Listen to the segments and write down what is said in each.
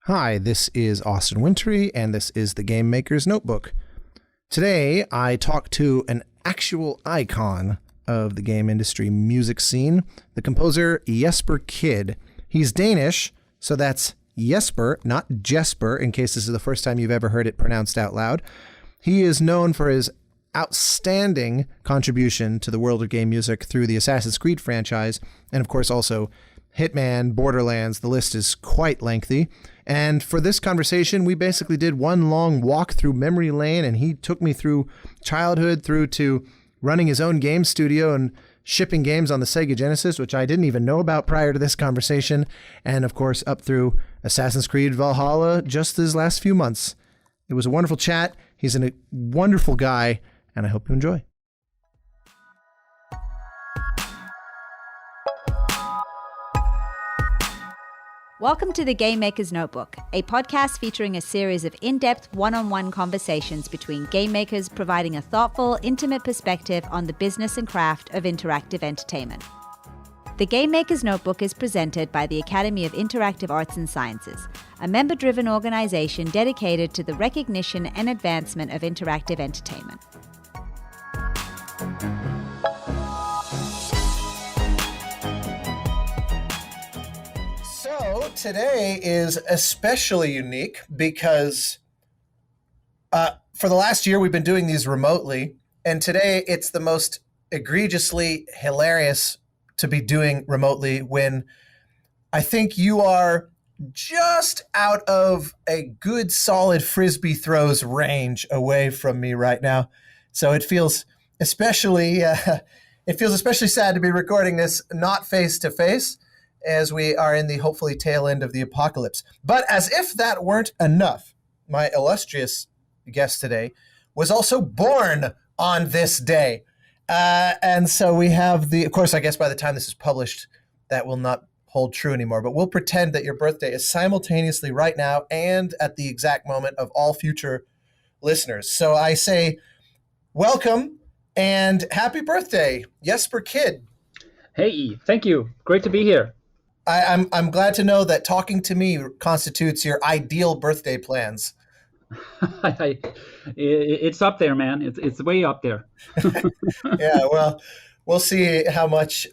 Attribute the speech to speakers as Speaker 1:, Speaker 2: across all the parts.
Speaker 1: Hi, this is Austin Wintory, and this is the Game Maker's Notebook. Today, I talk to an actual icon of the game industry music scene, the composer Jesper Kyd. He's Danish, so that's Jesper, not Jesper, in case this is the first time you've ever heard it pronounced out loud. He is known for his outstanding contribution to the world of game music through the Assassin's Creed franchise, and of course also Hitman, Borderlands. The list is quite lengthy. And for this conversation, we basically did one long walk through memory lane, and he took me through childhood through to running his own game studio and shipping games on the Sega Genesis, which I didn't even know about prior to this conversation, and of course up through Assassin's Creed Valhalla just these last few months. It was a wonderful chat. He's a wonderful guy, and I hope you enjoy.
Speaker 2: Welcome to the Game Maker's Notebook, a podcast featuring a series of in-depth one-on-one conversations between game makers providing a thoughtful, intimate perspective on the business and craft of interactive entertainment. The Game Maker's Notebook is presented by the Academy of Interactive Arts and Sciences, a member-driven organization dedicated to the recognition and advancement of interactive entertainment.
Speaker 1: Today is especially unique because for the last year we've been doing these remotely, and today it's the most egregiously hilarious to be doing remotely when I think you are just out of a good solid frisbee throws range away from me right now. So it feels especially sad to be recording this not face to face, as we are in the hopefully tail end of the apocalypse. But as if that weren't enough, my illustrious guest today was also born on this day. And so we have of course, I guess by the time this is published, that will not hold true anymore, but we'll pretend that your birthday is simultaneously right now and at the exact moment of all future listeners. So I say, welcome and happy birthday, Jesper Kyd.
Speaker 3: Hey, thank you. Great to be here.
Speaker 1: I'm glad to know that talking to me constitutes your ideal birthday plans.
Speaker 3: It's up there, man. It's way up there.
Speaker 1: Yeah, well, we'll see how much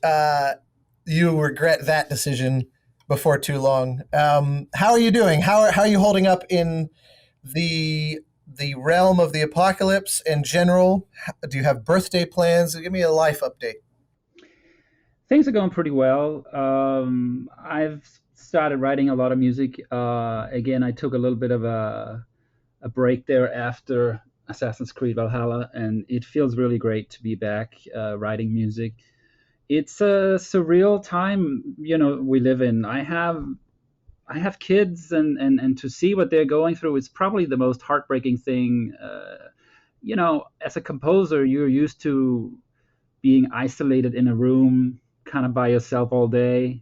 Speaker 1: you regret that decision before too long. How are you doing? How are you holding up in the realm of the apocalypse in general? Do you have birthday plans? Give me a life update.
Speaker 3: Things are going pretty well. I've started writing a lot of music. Again, I took a little bit of a break there after Assassin's Creed Valhalla, and it feels really great to be back writing music. It's a surreal time, we live in. I have kids, and to see what they're going through is probably the most heartbreaking thing. As a composer, you're used to being isolated in a room, kind of by yourself all day,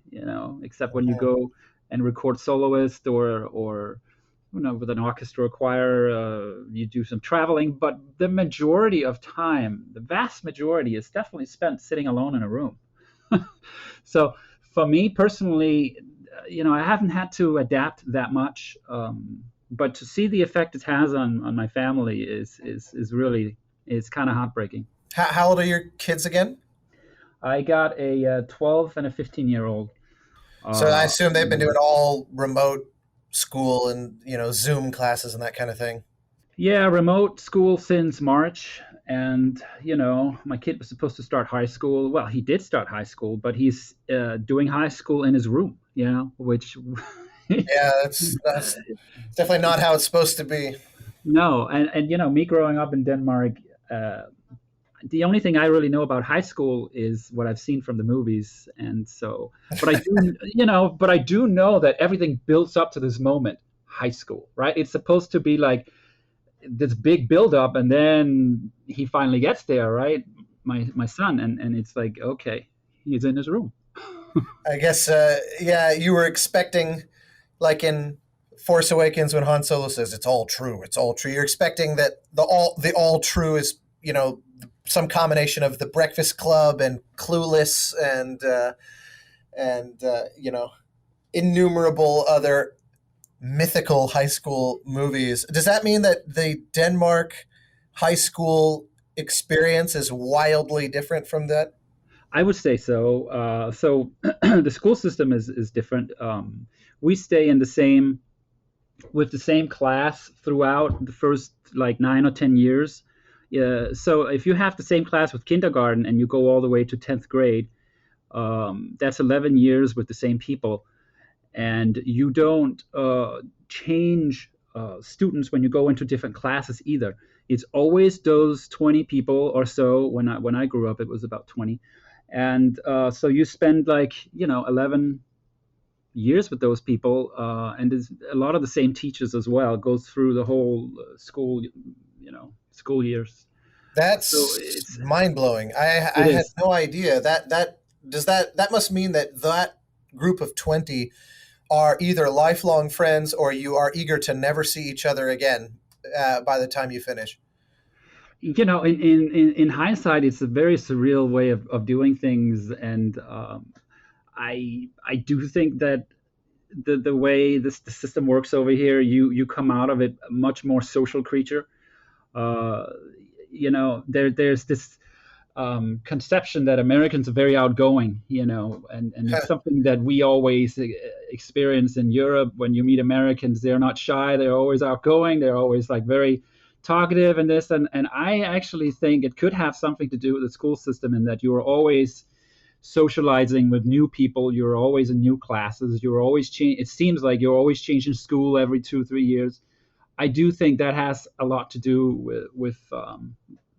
Speaker 3: except when you go and record soloist or with an orchestra or choir, you do some traveling. But the majority of time, the vast majority, is definitely spent sitting alone in a room. So for me personally, I haven't had to adapt that much, but to see the effect it has on my family is really kind of heartbreaking.
Speaker 1: How old are your kids again?
Speaker 3: I got a 12 and a 15-year-old.
Speaker 1: So I assume they've been doing all remote school and, Zoom classes and that kind of thing.
Speaker 3: Yeah, remote school since March. And, my kid was supposed to start high school. Well, he did start high school, but he's doing high school in his room, which...
Speaker 1: Yeah, that's definitely not how it's supposed to be.
Speaker 3: No, and me growing up in Denmark... the only thing I really know about high school is what I've seen from the movies, and so. But I do know that everything builds up to this moment, high school, right? It's supposed to be like this big build up, and then he finally gets there, right? My son, and it's like, okay, he's in his room.
Speaker 1: I guess, you were expecting, like in Force Awakens, when Han Solo says it's all true, it's all true. You're expecting that the all true is, some combination of The Breakfast Club and Clueless and innumerable other mythical high school movies. Does that mean that the Denmark high school experience is wildly different from that?
Speaker 3: I would say so. So the school system is different. We stay in the same with the same class throughout the first like 9 or 10 years. So if you have the same class with kindergarten and you go all the way to 10th grade, that's 11 years with the same people, and you don't change students when you go into different classes either. It's always those 20 people or so. When I grew up, it was about 20, and so you spend like 11 years with those people, and there's a lot of the same teachers as well. Goes through the whole school years. So
Speaker 1: That's mind blowing. I
Speaker 3: it
Speaker 1: had
Speaker 3: is.
Speaker 1: no idea that must mean that that group of 20 are either lifelong friends or you are eager to never see each other again by the time you finish.
Speaker 3: In hindsight, it's a very surreal way of doing things, and I do think that the way the system works over here, you come out of it a much more social creature. Uh, there's this conception that Americans are very outgoing, and it's something that we always experience in Europe. When you meet Americans, they're not shy, they're always outgoing, they're always like very talkative and this, and I actually think it could have something to do with the school system in that you're always socializing with new people, you're always in new classes, you're always it seems like you're always changing school every 2 3 years. I do think that has a lot to do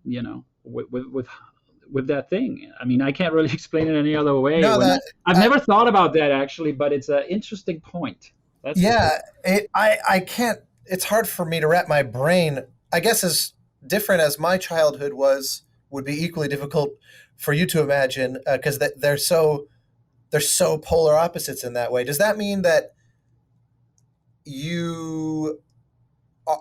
Speaker 3: you know with that thing. I mean, I can't really explain it any other way.
Speaker 1: No, that
Speaker 3: I've
Speaker 1: I,
Speaker 3: never thought about that actually, but it's an interesting point. That's for sure.
Speaker 1: yeah, I can't. It's hard for me to wrap my brain. I guess as different as my childhood was, would be equally difficult for you to imagine because they're so polar opposites in that way. Does that mean that you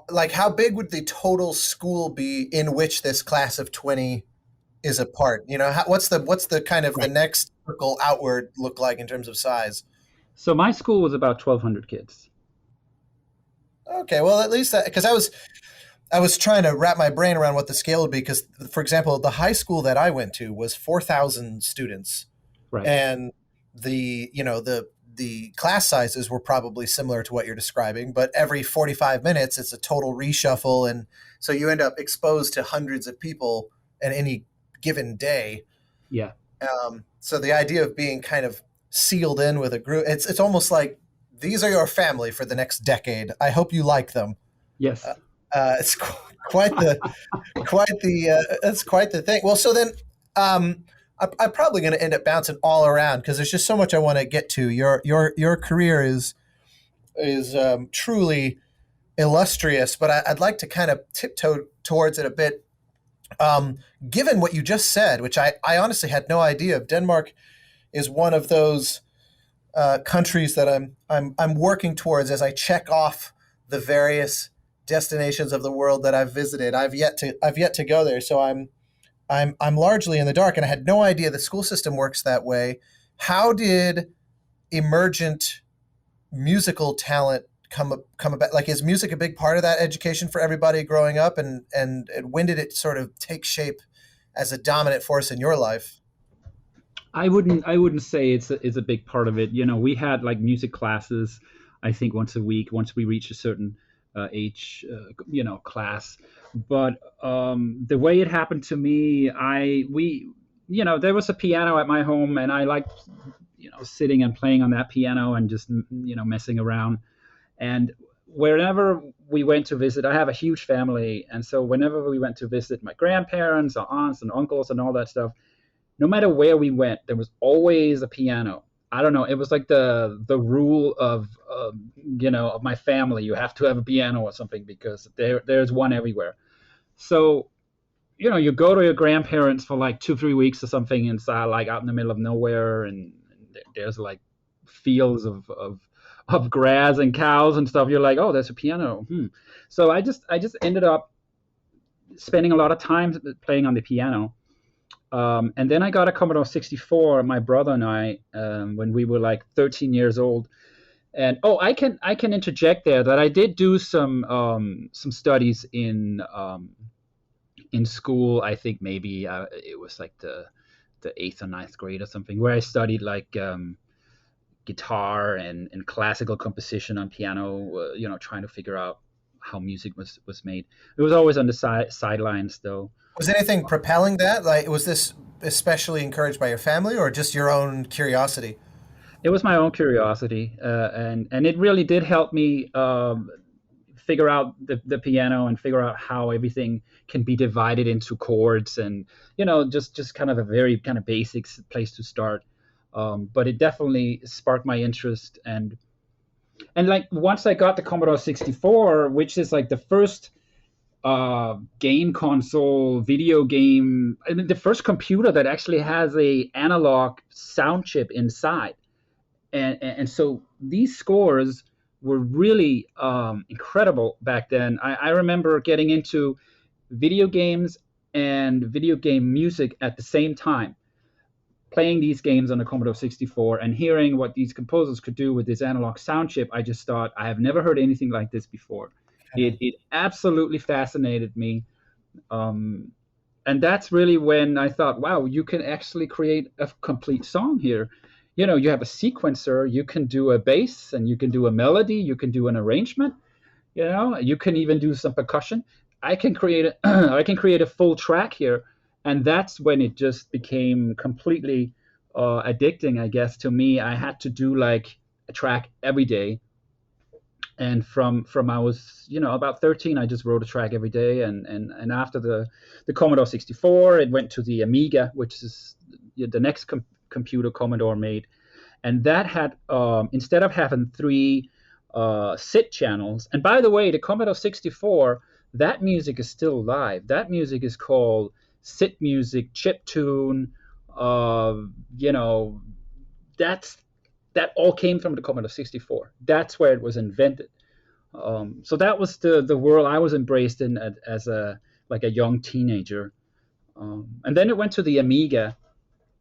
Speaker 1: like how big would the total school be in which this class of 20 is a part? What's the kind of the
Speaker 3: Right.
Speaker 1: next circle outward look like in terms of size?
Speaker 3: So my school was about 1,200 kids.
Speaker 1: Okay, well at least that because I was trying to wrap my brain around what the scale would be because, for example, the high school that I went to was 4,000 students,
Speaker 3: Right.
Speaker 1: and the class sizes were probably similar to what you're describing, but every 45 minutes it's a total reshuffle, and so you end up exposed to hundreds of people at any given day.
Speaker 3: Yeah.
Speaker 1: So the idea of being kind of sealed in with a group, it's almost like these are your family for the next decade. I hope you like them.
Speaker 3: Yes.
Speaker 1: It's quite the that's quite the thing. Well, so then I'm probably going to end up bouncing all around because there's just so much I want to get to. Your career is truly illustrious, but I'd like to kind of tiptoe towards it a bit. Given what you just said, which I honestly had no idea of, Denmark is one of those countries that I'm working towards as I check off the various destinations of the world that I've visited. I've yet to go there, so I'm largely in the dark, and I had no idea the school system works that way. How did emergent musical talent come about? Like, is music a big part of that education for everybody growing up, and when did it sort of take shape as a dominant force in your life?
Speaker 3: I wouldn't say it's a big part of it. We had like music classes, I think once a week, once we reached a certain age, class. But the way it happened to me, there was a piano at my home, and I liked, sitting and playing on that piano and just, messing around. And wherever we went to visit, I have a huge family, and so whenever we went to visit my grandparents, or aunts and uncles, and all that stuff, no matter where we went, there was always a piano. I don't know. It was like the rule of my family. You have to have a piano or something because there's one everywhere. So you go to your grandparents for like 2 3 weeks or something, and it's like out in the middle of nowhere, and there's like fields of grass and cows and stuff. You're like, oh, there's a piano. So I just ended up spending a lot of time playing on the piano. And then I got a Commodore 64, my brother and I, when we were like 13 years old. And oh, I can interject there that I did do some studies in school. I think maybe it was like the eighth or ninth grade or something, where I studied like guitar and classical composition on piano. Trying to figure out how music was made. It was always on the sidelines, though.
Speaker 1: Was anything propelling that? Like, was this especially encouraged by your family or just your own curiosity?
Speaker 3: It was my own curiosity, and it really did help me figure out the piano and figure out how everything can be divided into chords, and just kind of a very kind of basic place to start. But it definitely sparked my interest, and like once I got the Commodore 64, which is like the first game console video game, I mean, the first computer that actually has a analog sound chip inside. And so these scores were really incredible back then. I remember getting into video games and video game music at the same time, playing these games on the Commodore 64 and hearing what these composers could do with this analog sound chip. I just thought, I have never heard anything like this before. It absolutely fascinated me. Um, and that's really when I thought, wow, you can actually create a complete song here. You have a sequencer, you can do a bass, and you can do a melody, you can do an arrangement, you can even do some percussion. I can create a full track here. And that's when it just became completely addicting, I guess, to me. I had to do like a track every day. And from I was about 13, I just wrote a track every day. And after the Commodore 64, it went to the Amiga, which is the next computer Commodore made. And that had, instead of having three SIT channels, and by the way, the Commodore 64, that music is still live. That music is called SIT music, chiptune. You know, that all came from the Commodore 64. That's where it was invented. So that was the world I was embraced in as a young teenager. And then it went to the Amiga,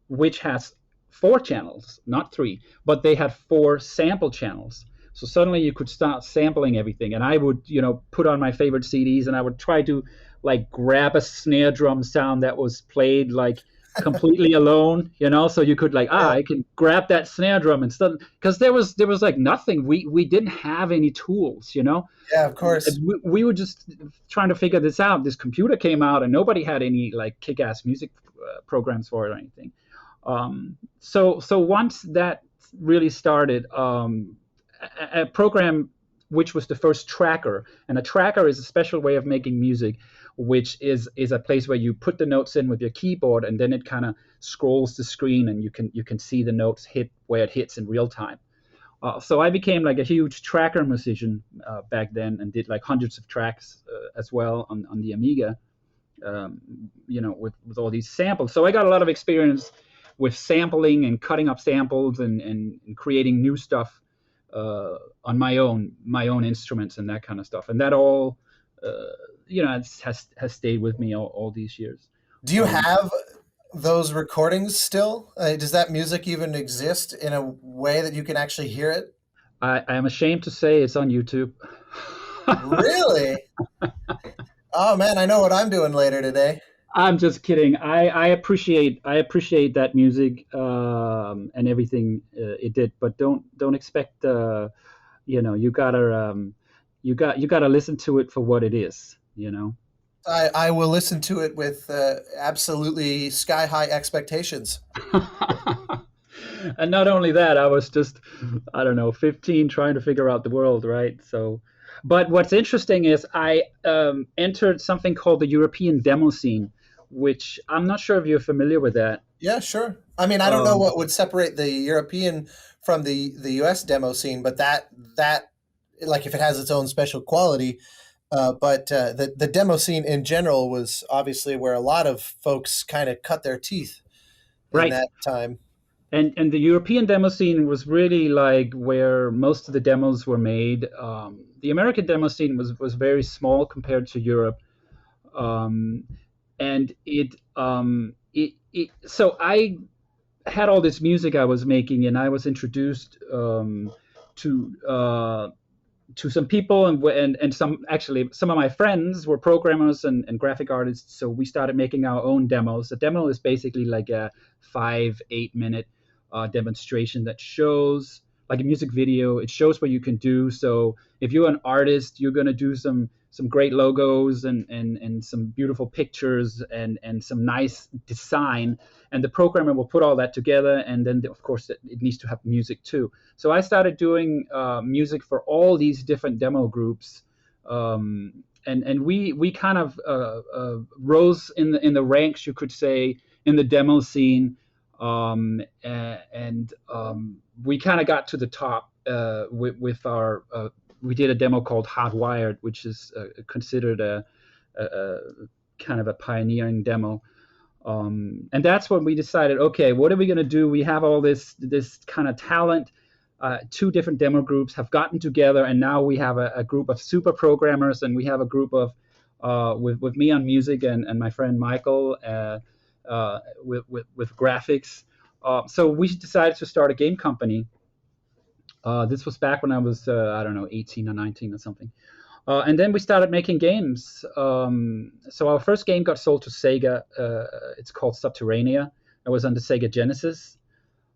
Speaker 3: which has four channels, not three, but they had four sample channels. So suddenly you could start sampling everything. And I would, put on my favorite CDs, and I would try to like grab a snare drum sound that was played like completely alone, so you could like, I can grab that snare drum and stuff, because there was like nothing. We didn't have any tools,
Speaker 1: Yeah, of course.
Speaker 3: we were just trying to figure this out. This computer came out and nobody had any like kick-ass music programs for it or anything. So once that really started, a program which was the first tracker, and a tracker is a special way of making music, which is a place where you put the notes in with your keyboard, and then it kind of scrolls the screen, and you can see the notes hit where it hits in real time. So I became like a huge tracker musician back then, and did like hundreds of tracks as well on the Amiga, with all these samples. So I got a lot of experience with sampling and cutting up samples and creating new stuff on my own instruments and that kind of stuff. And that all, has stayed with me all these years.
Speaker 1: Do you have those recordings still? Does that music even exist in a way that you can actually hear it?
Speaker 3: I am ashamed to say it's on YouTube.
Speaker 1: Really? Oh man, I know what I'm doing later today.
Speaker 3: I'm just kidding. I appreciate that music and everything it did, but don't expect you gotta listen to it for what it is.
Speaker 1: I will listen to it with absolutely sky high expectations.
Speaker 3: And not only that, I was just, I don't know, 15, trying to figure out the world, right? So, but what's interesting is I entered something called the European demo scene, which I'm not sure if you're familiar with that.
Speaker 1: Yeah, sure. I mean, I don't know what would separate the European from the US demo scene, but that like if it has its own special quality. But the demo scene in general was obviously where a lot of folks kind of cut their teeth in
Speaker 3: Right.
Speaker 1: that time.
Speaker 3: And the European demo scene was really like where most of the demos were made. The American demo scene was very small compared to Europe. Um, and so I had all this music I was making, and I was introduced to some people, and some of my friends were programmers and graphic artists. So we started making our own demos. A demo is basically like a 5-8 minute demonstration that shows, like a music video. It shows what you can do. So if you're an artist, you're going to do some great logos and some beautiful pictures and some nice design, and the programmer will put all that together, and then of course it needs to have music too. So I started doing music for all these different demo groups, and we kind of rose in the ranks, you could say, in the demo scene, and we kind of got to the top with our. We did a demo called Hardwired, which is considered a kind of a pioneering demo. And that's when we decided, okay, what are we going to do? We have all this kind of talent. 2 different demo groups have gotten together, and now we have a group of super programmers, and we have a group of with me on music and my friend Michael with graphics. So we decided to start a game company. This was back when I was, 18 or 19 or something. And then we started making games. So our first game got sold to Sega. It's called Subterranea. It was on the Sega Genesis.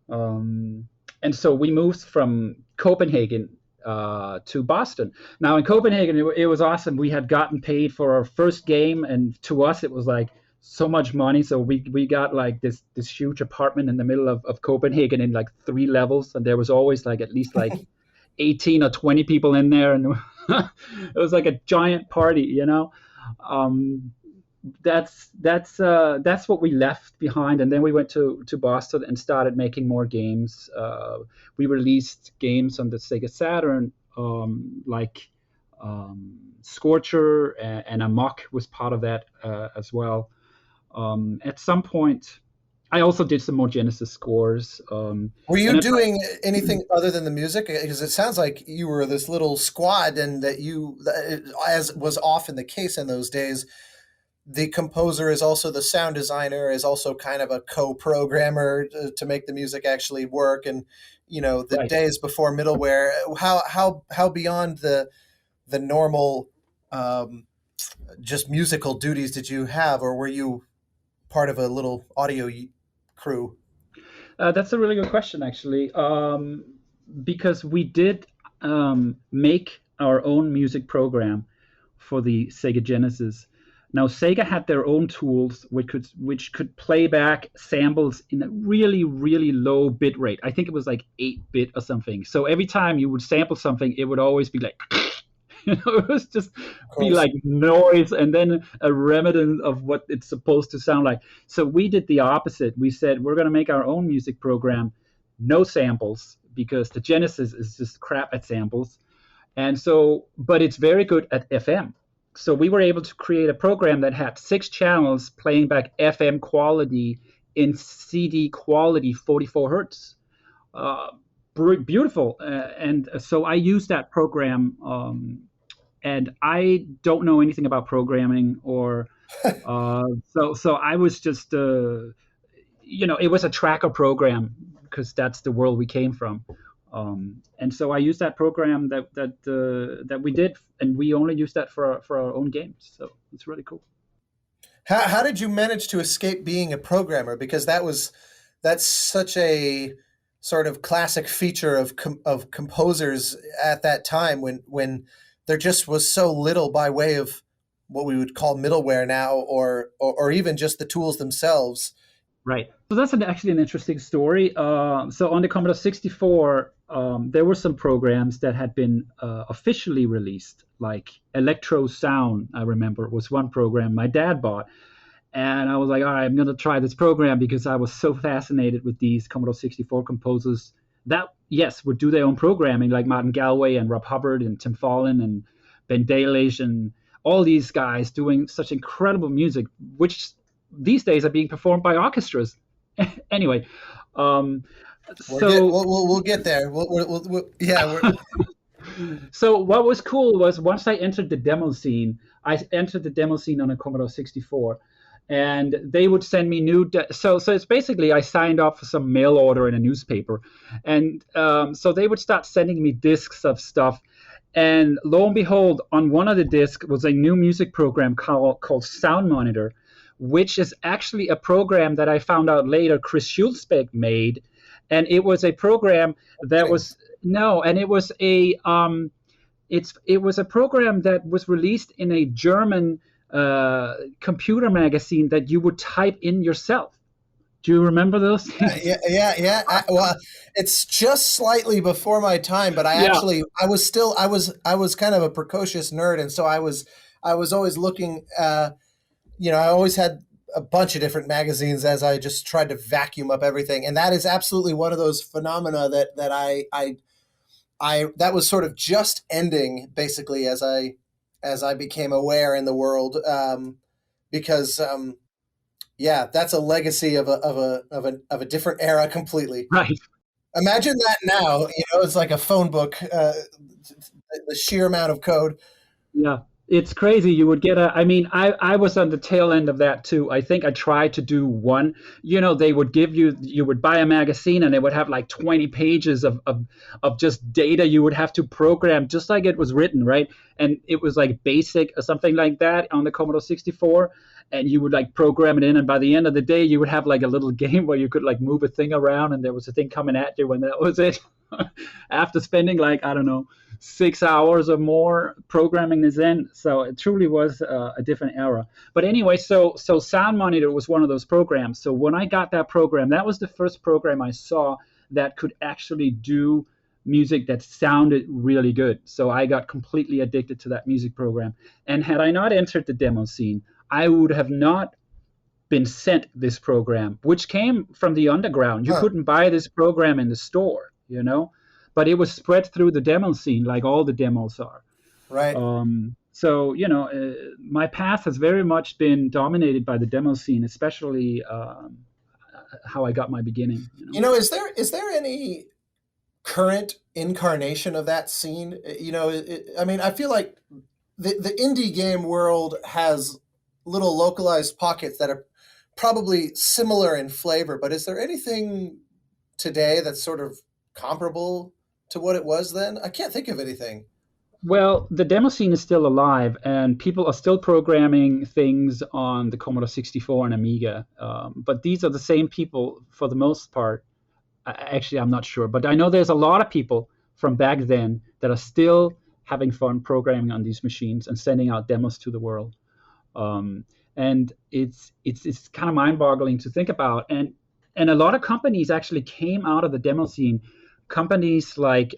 Speaker 3: And so we moved from Copenhagen to Boston. Now in Copenhagen, it was awesome. We had gotten paid for our first game, and to us it was like so much money. So we got like this huge apartment in the middle of Copenhagen in like 3 levels, and there was always like at least like 18 or 20 people in there, and it was like a giant party, you know. That's what we left behind, and then we went to Boston and started making more games. We released games on the Sega Saturn, like Scorcher, and Amok was part of that as well. At some point, I also did some more Genesis scores.
Speaker 1: Were you doing anything other than the music? Because it sounds like you were this little squad, and that as was often the case in those days, the composer is also the sound designer, is also kind of a co-programmer to make the music actually work. And the
Speaker 3: Right.
Speaker 1: days before middleware, how beyond the normal just musical duties did you have, or were you part of a little audio crew?
Speaker 3: That's a really good question, actually, because we did make our own music program for the Sega Genesis. Now, Sega had their own tools which could play back samples in a really, really low bit rate. I think it was like 8-bit or something. So every time you would sample something, it would always be like, it was just be like noise, and then a remnant of what it's supposed to sound like. So we did the opposite. We said, we're going to make our own music program, no samples, because the Genesis is just crap at samples. And so, but it's very good at FM. So we were able to create a program that had 6 channels playing back FM quality in CD quality, 44 hertz. Beautiful. And so I used that program, and I don't know anything about programming, or so I was just, it was a tracker program, because that's the world we came from. And so I used that program that we did, and we only used that for our own games. So it's really cool.
Speaker 1: How did you manage to escape being a programmer? Because that's such a sort of classic feature of composers at that time, when there just was so little by way of what we would call middleware now, or even just the tools themselves.
Speaker 3: Right. So that's actually an interesting story. So on the Commodore 64, there were some programs that had been officially released, like Electro Sound, I remember, was one program my dad bought. And I was like, all right, I'm going to try this program, because I was so fascinated with these Commodore 64 composers that, yes, would do their own programming, like Martin Galway and Rob Hubbard and Tim Fallon and Ben Dalish and all these guys doing such incredible music, which these days are being performed by orchestras. Anyway,
Speaker 1: we'll get there.
Speaker 3: So what was cool was, once I entered the demo scene on a Commodore 64, and they would send me so it's basically I signed up for some mail order in a newspaper, and so they would start sending me discs of stuff, and lo and behold, on one of the discs was a new music program called Sound Monitor, which is actually a program that I found out later Chris Schulzbeck made, and it was a program that was no, and it was a it was a program that was released in a German computer magazine that you would type in yourself. Do you remember those things?
Speaker 1: Yeah. Well, it's just slightly before my time, but I was kind of a precocious nerd, and so I was always looking. I always had a bunch of different magazines as I just tried to vacuum up everything, and that is absolutely one of those phenomena that I that was sort of just ending basically as I became aware in the world, because that's a legacy of a different era completely.
Speaker 3: Right.
Speaker 1: Imagine that now, it's like a phone book, the sheer amount of code.
Speaker 3: Yeah. It's crazy. You would get I was on the tail end of that too. I think I tried to do one. They would you would buy a magazine and it would have like 20 pages of just data you would have to program just like it was written, right? And it was like BASIC or something like that on the Commodore 64. And you would like program it in. And by the end of the day, you would have like a little game where you could like move a thing around and there was a thing coming at you when that was it. After spending like, I don't know, 6 hours or more programming this in. So it truly was a different era. But anyway, so Sound Monitor was one of those programs. So when I got that program, that was the first program I saw that could actually do music that sounded really good. So I got completely addicted to that music program. And had I not entered the demo scene, I would have not been sent this program, which came from the underground. You couldn't buy this program in the store, but it was spread through the demo scene like all the demos are.
Speaker 1: Right.
Speaker 3: So, my path has very much been dominated by the demo scene, especially how I got my beginning.
Speaker 1: Is there any current incarnation of that scene? I feel like the indie game world has little localized pockets that are probably similar in flavor, but is there anything today that's sort of comparable to what it was then? I can't think of anything.
Speaker 3: Well, the demo scene is still alive, and people are still programming things on the Commodore 64 and Amiga. But these are the same people for the most part. Actually, I'm not sure, but I know there's a lot of people from back then that are still having fun programming on these machines and sending out demos to the world. And it's kind of mind-boggling to think about. And a lot of companies actually came out of the demo scene. Companies like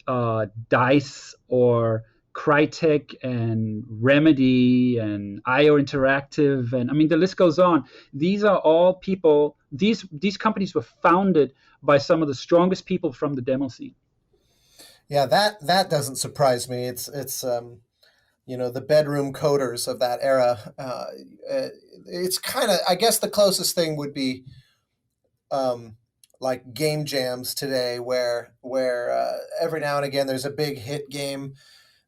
Speaker 3: DICE or Crytek and Remedy and IO Interactive, and the list goes on. These are all people. These companies were founded by some of the strongest people from the demo scene.
Speaker 1: Yeah, that doesn't surprise me. It's the bedroom coders of that era. It's kind of, I guess the closest thing would be like game jams today, where every now and again there's a big hit game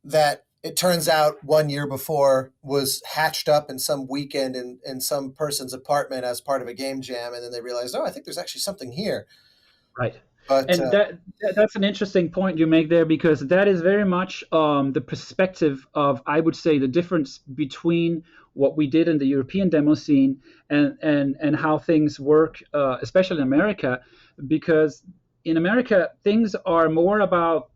Speaker 1: that it turns out 1 year before was hatched up in some weekend in some person's apartment as part of a game jam, and then they realized, I think there's actually something here.
Speaker 3: Right.
Speaker 1: But,
Speaker 3: and that's an interesting point you make there, because that is very much the perspective of, I would say, the difference between what we did in the European demo scene and how things work, especially in America, because in America, things are more about,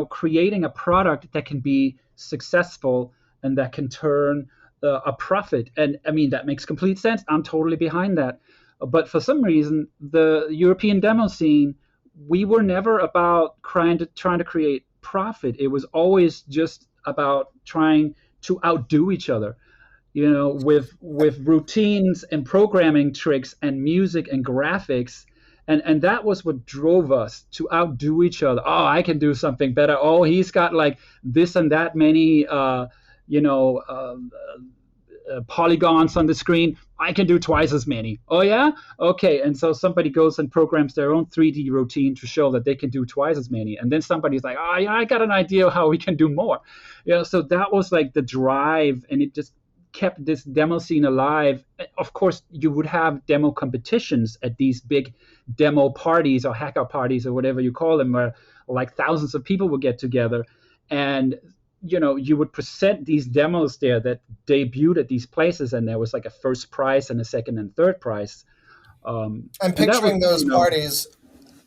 Speaker 3: creating a product that can be successful and that can turn a profit. And that makes complete sense. I'm totally behind that. But for some reason, the European demo scene, we were never about trying to create profit. It was always just about trying to outdo each other, with routines and programming tricks and music and graphics. And that was what drove us to outdo each other. Oh, I can do something better. Oh, he's got like this and that many, polygons on the screen. I can do twice as many. Oh yeah? Okay. And so somebody goes and programs their own 3D routine to show that they can do twice as many. And then somebody's like, I got an idea how we can do more. So that was like the drive, and it just kept this demo scene alive. Of course, you would have demo competitions at these big demo parties or hacker parties or whatever you call them, where like thousands of people would get together, and you would present these demos there that debuted at these places, and there was like a first prize and a second and third prize.
Speaker 1: I'm picturing those parties.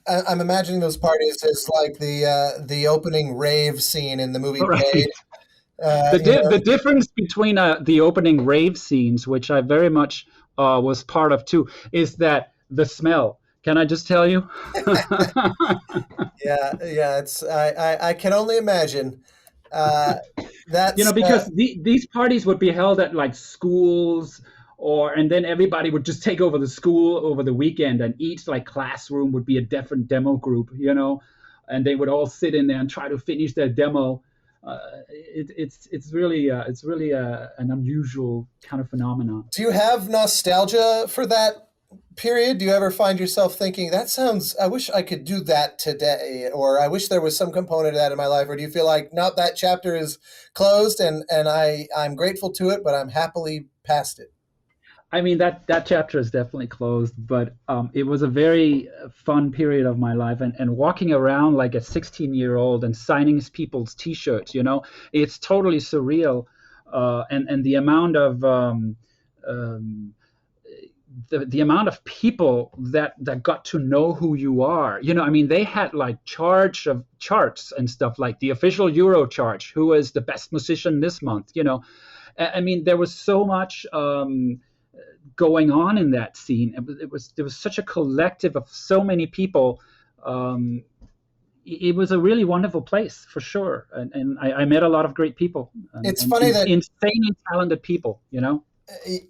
Speaker 1: I'm imagining those parties as like the opening rave scene in the movie
Speaker 3: right.
Speaker 1: Blade.
Speaker 3: The difference between the opening rave scenes, which I very much was part of too, is that the smell. Can I just tell you?
Speaker 1: Yeah. It's I can only imagine. That's
Speaker 3: because these parties would be held at like schools, and then everybody would just take over the school over the weekend, and each like classroom would be a different demo group, and they would all sit in there and try to finish their demo. It's really an unusual kind of phenomenon.
Speaker 1: Do you have nostalgia for that period? Do you ever find yourself thinking, I wish I could do that today, or I wish there was some component of that in my life? Or do you feel like, no, that chapter is closed and I'm grateful to it, but I'm happily past it?
Speaker 3: I mean, that chapter is definitely closed, but it was a very fun period of my life. And walking around like a 16-year-old and signing people's T-shirts, it's totally surreal. And the amount of the amount of people that got to know who you are. They had like charts and stuff, like the official Euro chart, who is the best musician this month. There was so much going on in that scene. There was such a collective of so many people. It was a really wonderful place for sure, and I met a lot of great people.
Speaker 1: It's funny that
Speaker 3: insanely talented people.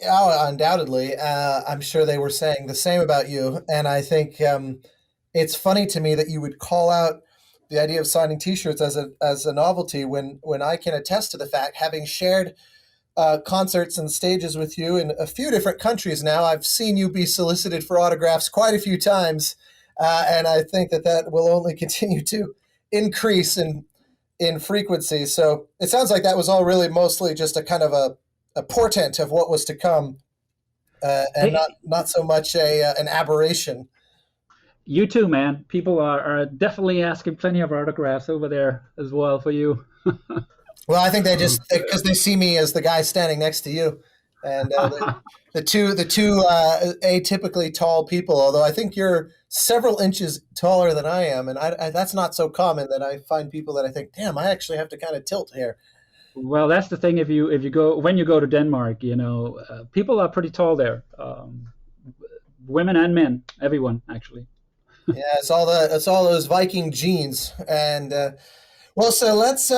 Speaker 1: Oh, undoubtedly. I'm sure they were saying the same about you, and I think it's funny to me that you would call out the idea of signing T-shirts as a novelty when I can attest to the fact, having shared concerts and stages with you in a few different countries now. I've seen you be solicited for autographs quite a few times, and I think that will only continue to increase in frequency. So it sounds like that was all really mostly just a kind of a portent of what was to come, and not so much an aberration.
Speaker 3: You too, man. People are definitely asking plenty of autographs over there as well for you.
Speaker 1: Well, I think because they see me as the guy standing next to you, and the two atypically tall people. Although I think you're several inches taller than I am, and I that's not so common that I find people that I think, damn, I actually have to kind of tilt here.
Speaker 3: Well, that's the thing. When you go to Denmark, people are pretty tall there, women and men, everyone actually.
Speaker 1: Yeah, it's all those Viking genes, and well, so let's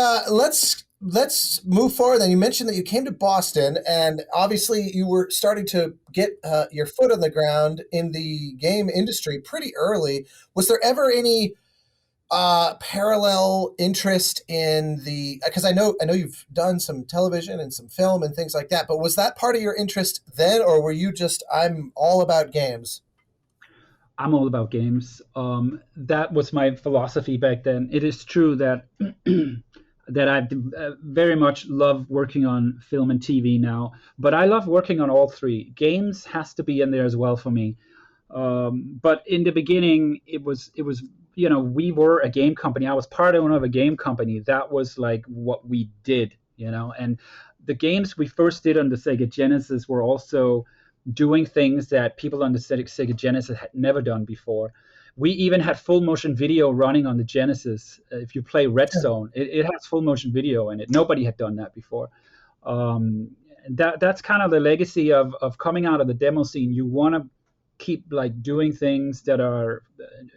Speaker 1: move forward. Then you mentioned that you came to Boston, and obviously you were starting to get your foot on the ground in the game industry pretty early. Was there ever any parallel interest in because I know you've done some television and some film and things like that, but was that part of your interest then, or were you just, I'm all about games?
Speaker 3: I'm all about games. That was my philosophy back then. It is true that that I very much love working on film and TV now, but I love working on all three. Games has to be in there as well for me. But in the beginning, it was we were a game company. I was part owner of a game company. That was like what we did, and the games we first did on the Sega Genesis were also doing things that people on the Sega Genesis had never done before. We even had full motion video running on the Genesis. If you play Red Zone, it has full motion video in it. Nobody had done that before. That's kind of the legacy of coming out of the demo scene. You want to keep like doing things that are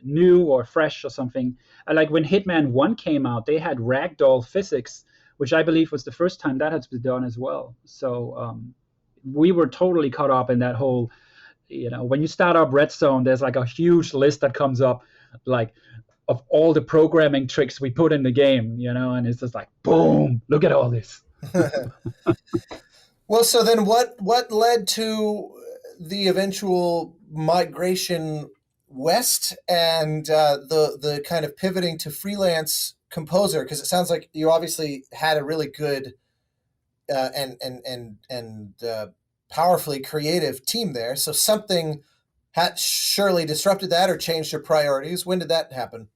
Speaker 3: new or fresh or something. Like when Hitman 1 came out, they had ragdoll physics, which I believe was the first time that had been done as well. So we were totally caught up in that whole, when you start up Red Zone, there's like a huge list that comes up like of all the programming tricks we put in the game, and it's just like, boom, look at all this.
Speaker 1: Well, so then what led to the eventual migration west and the kind of pivoting to freelance composer? Because it sounds like you obviously had a really good and powerfully creative team there. So something had surely disrupted that or changed your priorities. When did that happen?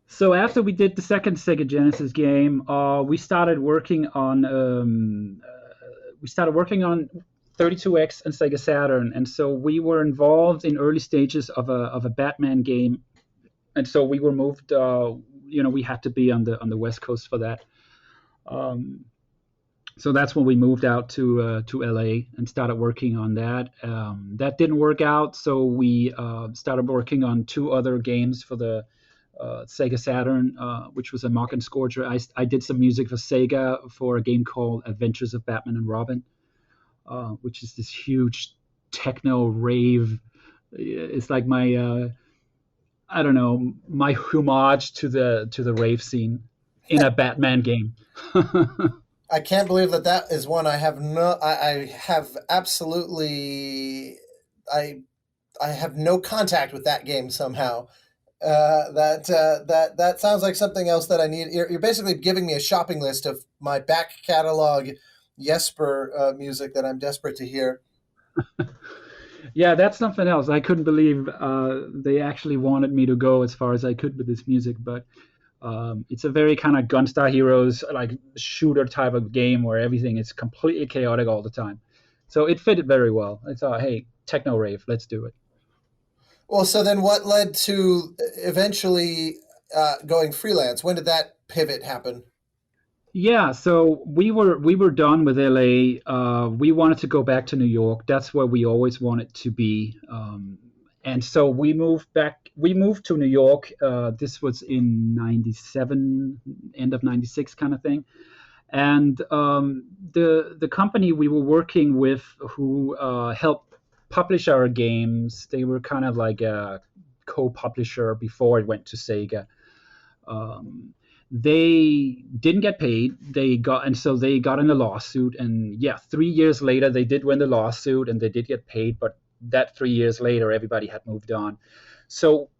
Speaker 3: So after we did the second Sega Genesis game, we started working on 32X and Sega Saturn, and so we were involved in early stages of a Batman game, and so we were moved. We had to be on the West Coast for that. Um, so that's when we moved out to LA and started working on that. That didn't work out, so we started working on two other games for the Sega Saturn, which was a mock and scourger. I did some music for Sega for a game called Adventures of Batman and Robin, which is this huge techno rave. It's like my I don't know, my homage to the rave scene in a Batman game.
Speaker 1: I can't believe that is one I have no. I have absolutely. I I have no contact with that game somehow. That sounds like something else that I need. You're basically giving me a shopping list of my back catalog Jesper music that I'm desperate to hear.
Speaker 3: Yeah, that's something else. I couldn't believe they actually wanted me to go as far as I could with this music, but it's a very kind of Gunstar Heroes like shooter type of game where everything is completely chaotic all the time. So it fitted very well. I thought, hey, techno rave, let's do it.
Speaker 1: Well, so then what led to eventually going freelance? When did that pivot happen?
Speaker 3: Yeah, so we were done with LA. We wanted to go back to New York. That's where we always wanted to be. And so we moved back. We moved to New York. This was in '97, end of '96, kind of thing. And the company we were working with, who helped publish our games, they were kind of like a co-publisher before it went to Sega. Um, they didn't get paid. They got in a lawsuit, and yeah, 3 years later they did win the lawsuit, and they did get paid. But that 3 years later, everybody had moved on. So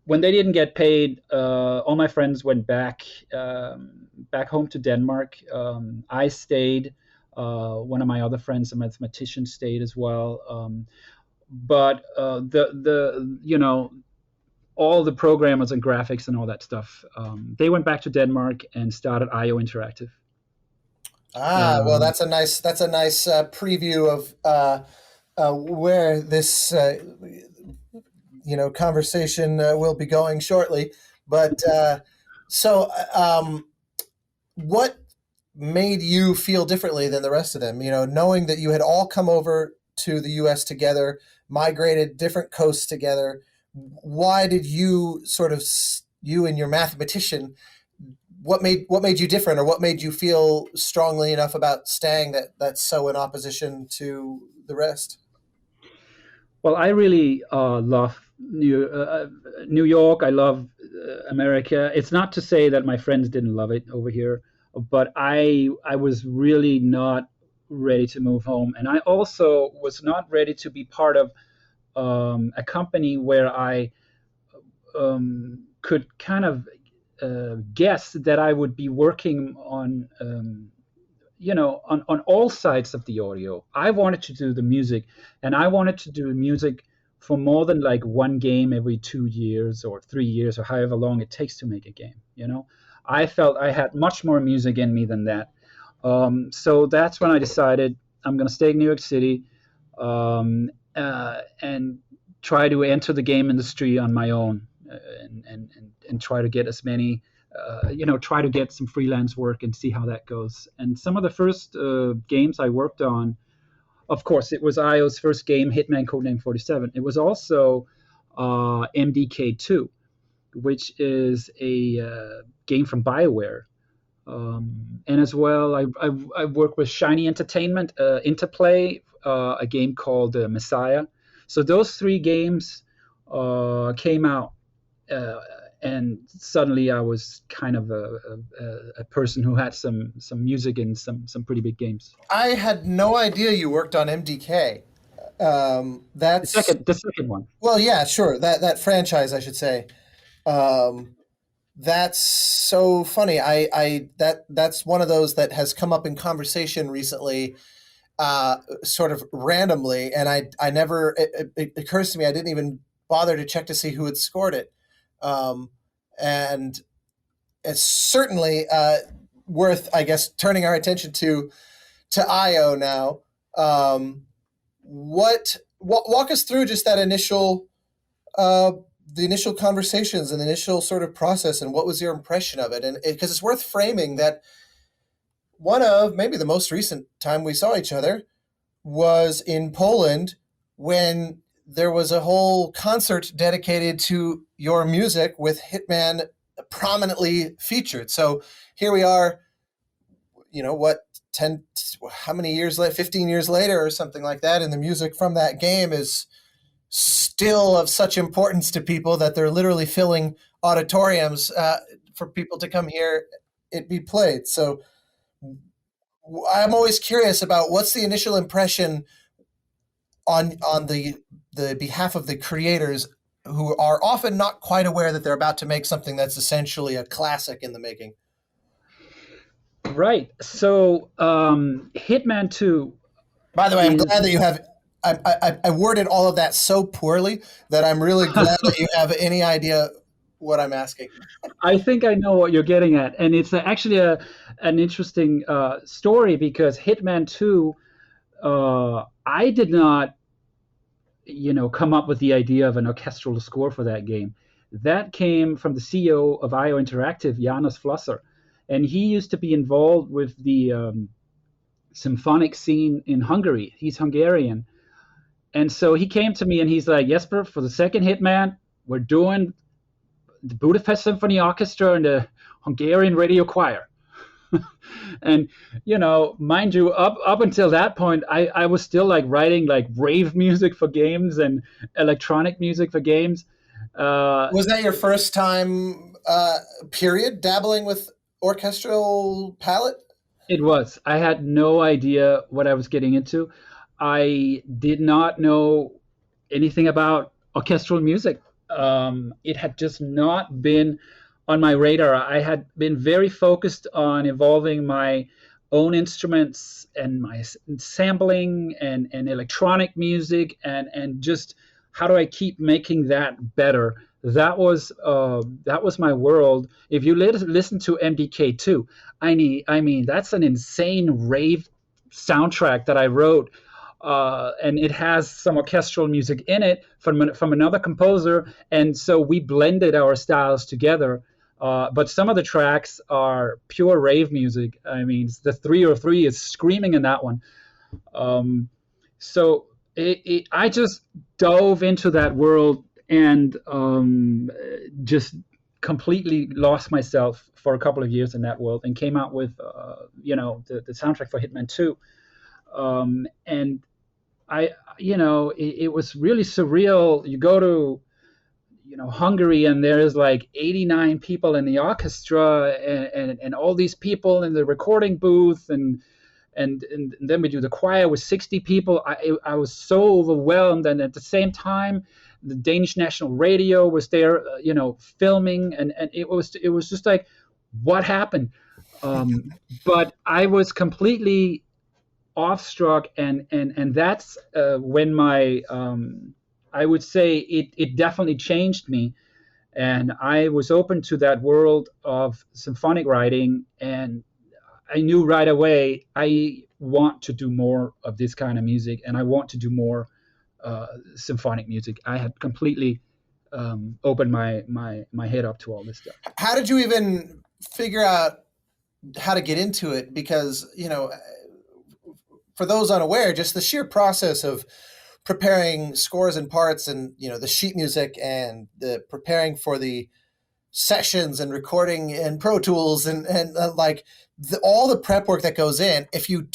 Speaker 3: when they didn't get paid, all my friends went back home to Denmark. I stayed. One of my other friends, a mathematician, stayed as well. But the all the programmers and graphics and all that stuff, they went back to Denmark and started IO Interactive.
Speaker 1: Ah, well,
Speaker 3: Um,
Speaker 1: that's a nice preview of where this conversation will be going shortly. But so, what made you feel differently than the rest of them? Knowing that you had all come over to the U.S. together, migrated different coasts together. Why did you you and your mathematician? What made you different, or what made you feel strongly enough about staying that's so in opposition to the rest?
Speaker 3: well, I really love New York. I love America. It's not to say that my friends didn't love it over here, but I was really not ready to move home, and I also was not ready to be part of a company where I could kind of guess that I would be working on on all sides of the audio. I wanted to do the music, and I wanted to do music for more than like one game every 2 years or 3 years or however long it takes to make a game. I felt I had much more music in me than that. So that's when I decided I'm going to stay in New York City, and try to enter the game industry on my own, and try to get as many try to get some freelance work and see how that goes. And some of the first games I worked on, of course, it was IO's first game, Hitman Codename 47. It was also MDK2, which is a game from BioWare. And as well, I worked with Shiny Entertainment, Interplay, a game called Messiah. So those three games came out, and suddenly I was kind of a person who had some music in some pretty big games.
Speaker 1: I had no idea you worked on MDK.
Speaker 3: The
Speaker 1: That's
Speaker 3: second one.
Speaker 1: Well, yeah, sure. That franchise, I should say. Um, That's so funny. That's one of those that has come up in conversation recently, sort of randomly, and I never it occurs to me I didn't even bother to check to see who had scored it, um, and it's certainly worth, I guess, turning our attention to IO now. Um, walk us through just that initial uh, the initial conversations and the initial sort of process, and what was your impression of it? And because it's worth framing that one of maybe the most recent time we saw each other was in Poland when there was a whole concert dedicated to your music with Hitman prominently featured. So here we are, what, 10, how many years later, 15 years later or something like that, and the music from that game is still of such importance to people that they're literally filling auditoriums for people to come hear it be played. So I'm always curious about what's the initial impression on the behalf of the creators, who are often not quite aware that they're about to make something that's essentially a classic in the making.
Speaker 3: Right. So Hitman 2
Speaker 1: By the way, I'm
Speaker 3: is.
Speaker 1: glad that you have. I worded all of that so poorly that I'm really glad that you have any idea what I'm asking.
Speaker 3: I think I know what you're getting at, and it's actually an interesting story, because Hitman 2, I did not, come up with the idea of an orchestral score for that game. That came from the CEO of IO Interactive, János Flosser, and he used to be involved with the symphonic scene in Hungary. He's Hungarian, and so he came to me and he's like, Jesper, for the second Hitman, we're doing the Budapest Symphony Orchestra and the Hungarian Radio Choir. And mind you, up until that point, I was still like writing like rave music for games and electronic music for games.
Speaker 1: Was that your first time period dabbling with orchestral palette?
Speaker 3: It was. I had no idea what I was getting into. I did not know anything about orchestral music. It had just not been on my radar. I had been very focused on evolving my own instruments and my sampling and electronic music, and just how do I keep making that better. That was my world. If you listen to MDK2, I mean that's an insane rave soundtrack that I wrote. And it has some orchestral music in it from another composer, and so we blended our styles together. But some of the tracks are pure rave music. I mean, the 303 is screaming in that one. So I just dove into that world and just completely lost myself for a couple of years in that world, and came out with the soundtrack for Hitman 2. And it was really surreal. You go to Hungary, and there's like 89 people in the orchestra, and all these people in the recording booth, and then we do the choir with 60 people. I was so overwhelmed, and at the same time, the Danish National Radio was there, filming, and it was just like, what happened? But I was completely awestruck, and that's when my I would say it definitely changed me, and I was open to that world of symphonic writing, and I knew right away I want to do more of this kind of music, and I want to do more symphonic music. I had completely opened my head up to all this stuff.
Speaker 1: How did you even figure out how to get into it? Because for those unaware, just the sheer process of preparing scores and parts, and the sheet music, and the preparing for the sessions and recording in Pro Tools, and like all the prep work that goes in. If you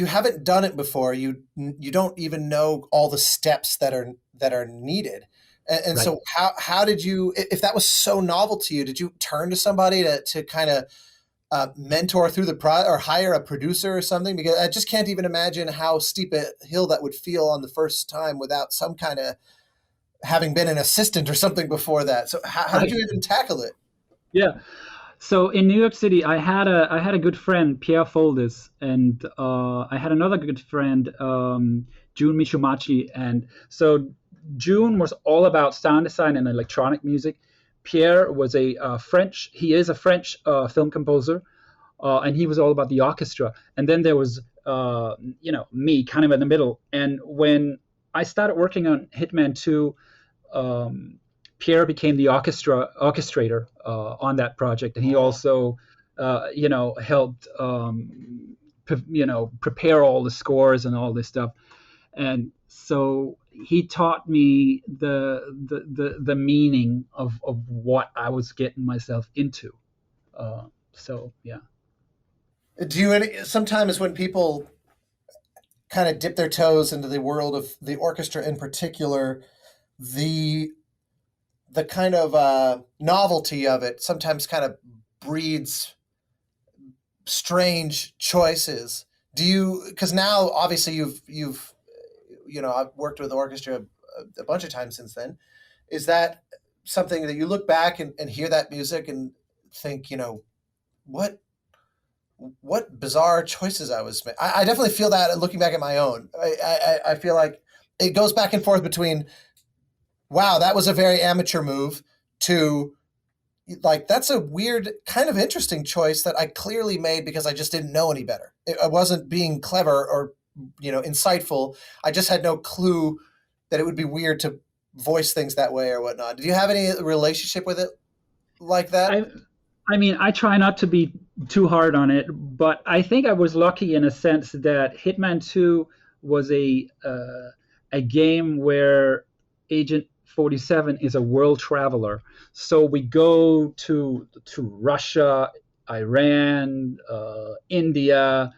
Speaker 1: haven't done it before, you don't even know all the steps that are needed. And
Speaker 3: Right.
Speaker 1: so how did you, if that was so novel to you, did you turn to somebody to kind of mentor through the or hire a producer or something? Because I just can't even imagine how steep a hill that would feel on the first time without some kind of having been an assistant or something before that. So how did
Speaker 3: Right.
Speaker 1: you even tackle it?
Speaker 3: Yeah. So in New York City, I had a good friend, Pierre Foldis, and I had another good friend, Jun Michumachi. And so June was all about sound design and electronic music. Pierre was a French. He is a French film composer, and he was all about the orchestra. And then there was, me, kind of in the middle. And when I started working on Hitman 2, um, Pierre became the orchestrator on that project, and he
Speaker 1: Oh,
Speaker 3: also, helped, prepare all the scores and all this stuff. And so he taught me the meaning of what I was getting myself into. So yeah.
Speaker 1: do you sometimes when people kind of dip their toes into the world of the orchestra in particular, the the kind of novelty of it sometimes kind of breeds strange choices. Do you? Because now obviously you've I've worked with the orchestra a bunch of times since then. Is that something that you look back and hear that music and think, what what bizarre choices I was making? I definitely feel that looking back at my own. I feel like it goes back and forth between, wow, that was a very amateur move, to like, that's a weird, kind of interesting choice that I clearly made because I just didn't know any better. I wasn't being clever or, insightful. I just had no clue that it would be weird to voice things that way or whatnot. Did you have any relationship with it like that?
Speaker 3: I I mean, I try not to be too hard on it, but I think I was lucky in a sense that Hitman 2 was a game where Agent 47 is a world traveler. So we go to Russia, Iran, India,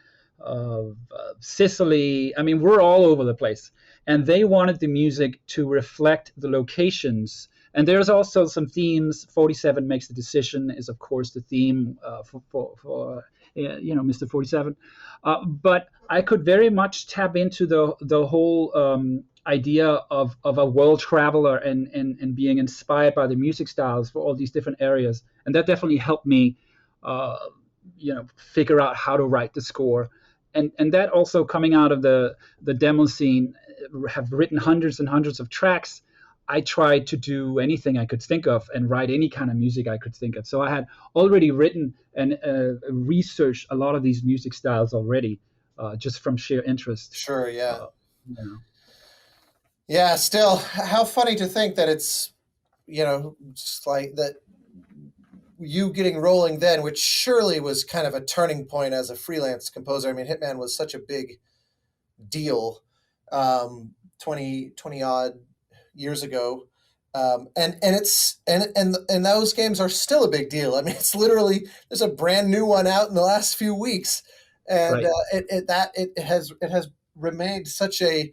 Speaker 3: Sicily. I mean, we're all over the place. And they wanted the music to reflect the locations. And there's also some themes. 47 Makes the Decision is, of course, the theme for Mr. 47. But I could very much tap into the whole idea of a world traveler and being inspired by the music styles for all these different areas. And that definitely helped me, uh, figure out how to write the score. And that also coming out of the demo scene, have written hundreds and hundreds of tracks. I tried to do anything I could think of and write any kind of music I could think of. So I had already written and researched a lot of these music styles already, just from sheer interest.
Speaker 1: Sure, yeah.
Speaker 3: Uh, you know.
Speaker 1: Yeah, still, how funny to think that it's, just like that, you getting rolling then, which surely was kind of a turning point as a freelance composer. I mean, Hitman was such a big deal, 20 odd years ago. And those games are still a big deal. I mean, it's literally, there's a brand new one out in the last few weeks, and
Speaker 3: Right.
Speaker 1: it has remained such a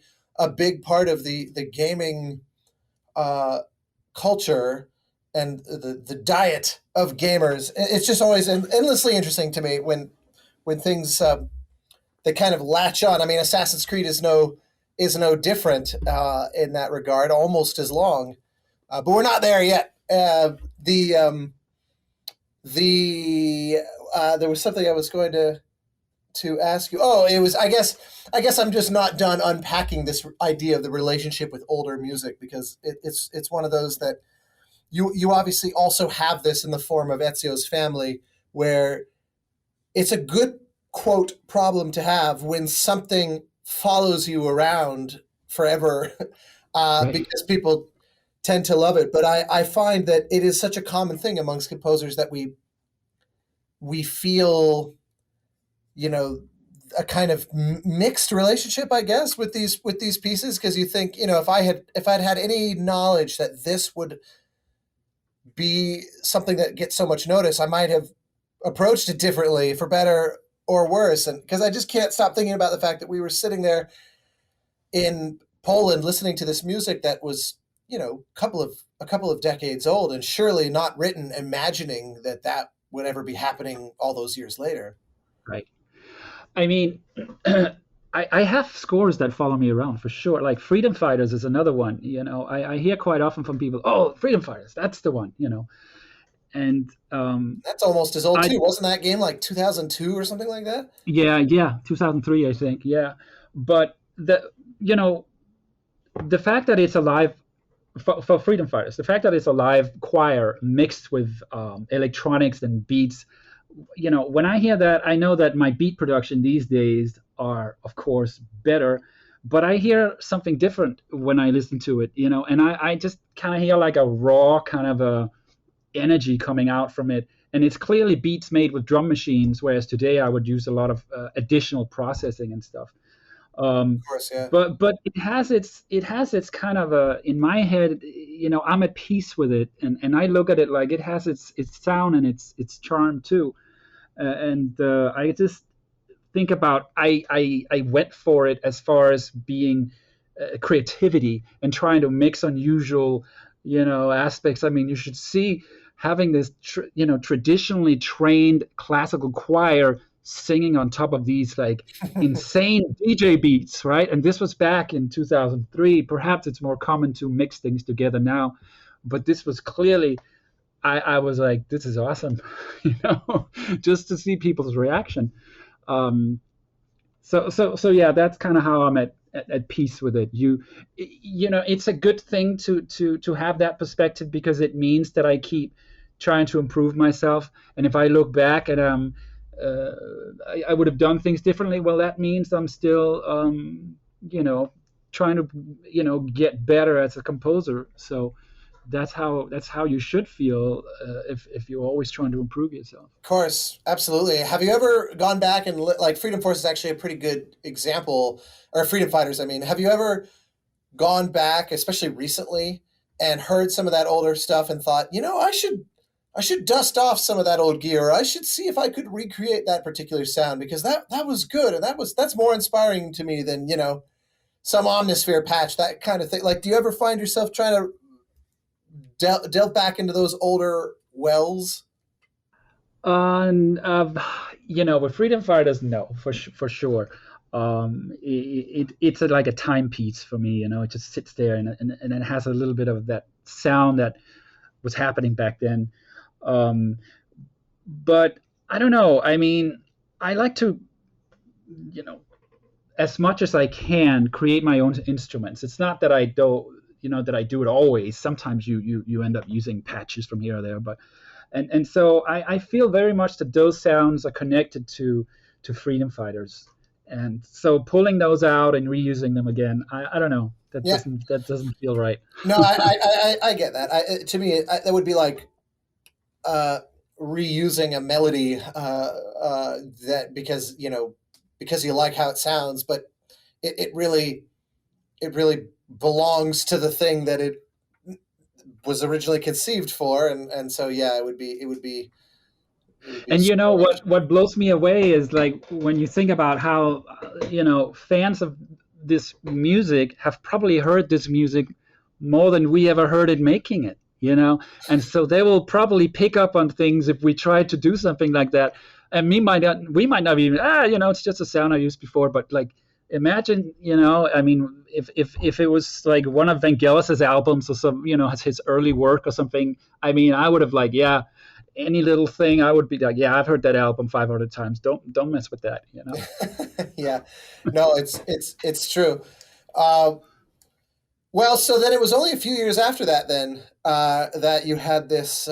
Speaker 1: big part of the gaming uh, culture and the diet of gamers. It's just always endlessly interesting to me when things they kind of latch on. I mean, Assassin's Creed is no different in that regard, almost as long, but we're not there yet. The there was something I was going to ask you. Oh, it was. I guess I'm just not done unpacking this idea of the relationship with older music, because it's one of those that you obviously also have this in the form of Ezio's Family, where it's a good, quote, problem to have when something follows you around forever,
Speaker 3: Right.
Speaker 1: because people tend to love it. But I find that it is such a common thing amongst composers that we feel, you know, a kind of mixed relationship, I guess, with these pieces, because you think, if I'd had any knowledge that this would be something that gets so much notice, I might have approached it differently, for better or worse. And because I just can't stop thinking about the fact that we were sitting there in Poland listening to this music that was, a couple of decades old, and surely not written imagining that would ever be happening all those years later.
Speaker 3: Right. I mean, I have scores that follow me around for sure. Like Freedom Fighters is another one. I hear quite often from people, "Oh, Freedom Fighters, that's the one." And
Speaker 1: That's almost as old
Speaker 3: I
Speaker 1: too. Wasn't that game like 2002 or something like that?
Speaker 3: yeah, 2003, I think. Yeah, but you know the fact that it's a live for Freedom Fighters, the fact that it's a live choir mixed with electronics and beats. When I hear that, I know that my beat production these days are, of course, better, but I hear something different when I listen to it, and I just kind of hear like a raw kind of a energy coming out from it. And it's clearly beats made with drum machines, whereas today I would use a lot of additional processing and stuff.
Speaker 1: Of course, yeah.
Speaker 3: But it has its kind of a, in my head, I'm at peace with it, and I look at it like it has its sound and its charm too. And I just think about, I went for it as far as being creativity and trying to mix unusual aspects. I mean, you should see having this traditionally trained classical choir singing on top of these like insane DJ beats, right? And this was back in 2003. Perhaps it's more common to mix things together now, but this was clearly, I was like, this is awesome, just to see people's reaction. Um, so yeah, that's kind of how I'm at peace with it. It's a good thing to have that perspective, because it means that I keep trying to improve myself. And if I look back and uh, I would have done things differently, well, that means I'm still trying to get better as a composer. So that's how you should feel, if you're always trying to improve yourself.
Speaker 1: Of course, absolutely. Have you ever gone back and like Freedom Force is actually a pretty good example, or Freedom Fighters? I mean, have you ever gone back, especially recently, and heard some of that older stuff and thought, I should dust off some of that old gear. Or I should see if I could recreate that particular sound because that was good and that's more inspiring to me than some Omnisphere patch, that kind of thing. Like, do you ever find yourself trying to delve back into those older wells?
Speaker 3: On with Freedom Fighters, no, for sure. It's like a timepiece for me. It just sits there, and it has a little bit of that sound that was happening back then. Um, but I don't know. I mean, I like to, you know, as much as I can, create my own instruments. It's not that I do, that I do it always. Sometimes you end up using patches from here or there, but and so I feel very much that those sounds are connected to Freedom Fighters, and so pulling those out and reusing them again, I don't know.
Speaker 1: Yeah.
Speaker 3: That doesn't feel right.
Speaker 1: No, I get that. To me, that would be like uh, reusing a melody that because you like how it sounds, but it really belongs to the thing that it was originally conceived for, and so yeah, it would be a
Speaker 3: And
Speaker 1: strange.
Speaker 3: what blows me away is like when you think about how fans of this music have probably heard this music more than we ever heard it making it, and so they will probably pick up on things if we try to do something like that. And we might not even it's just a sound I used before, but like imagine, I mean, if it was like one of Vangelis's albums or some, his early work or something, I mean, I would have like, yeah, any little thing, I would be like, yeah, I've heard that album 500 times. Don't mess with that.
Speaker 1: Yeah, no, it's true. Uh, well, so then it was only a few years after that, then that you had this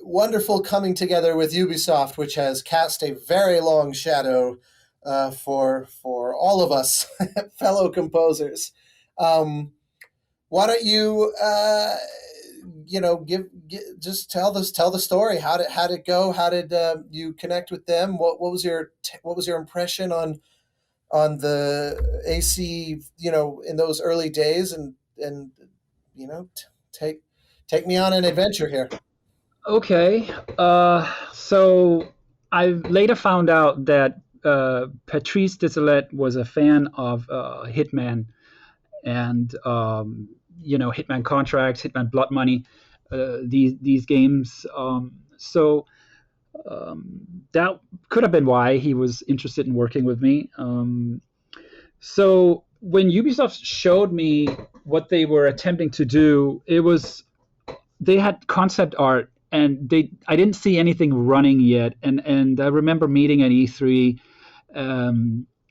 Speaker 1: wonderful coming together with Ubisoft, which has cast a very long shadow for all of us fellow composers. Um, why don't you just tell the story. How did it go? How did you connect with them? What was your impression on the AC, in those early days, and take me on an adventure here.
Speaker 3: Okay. So I later found out that Patrice Desilets was a fan of Hitman, and Hitman Contracts, Hitman Blood Money, these games. So that could have been why he was interested in working with me. So when Ubisoft showed me what they were attempting to do, it was they had concept art, and I didn't see anything running yet. And I remember meeting at E3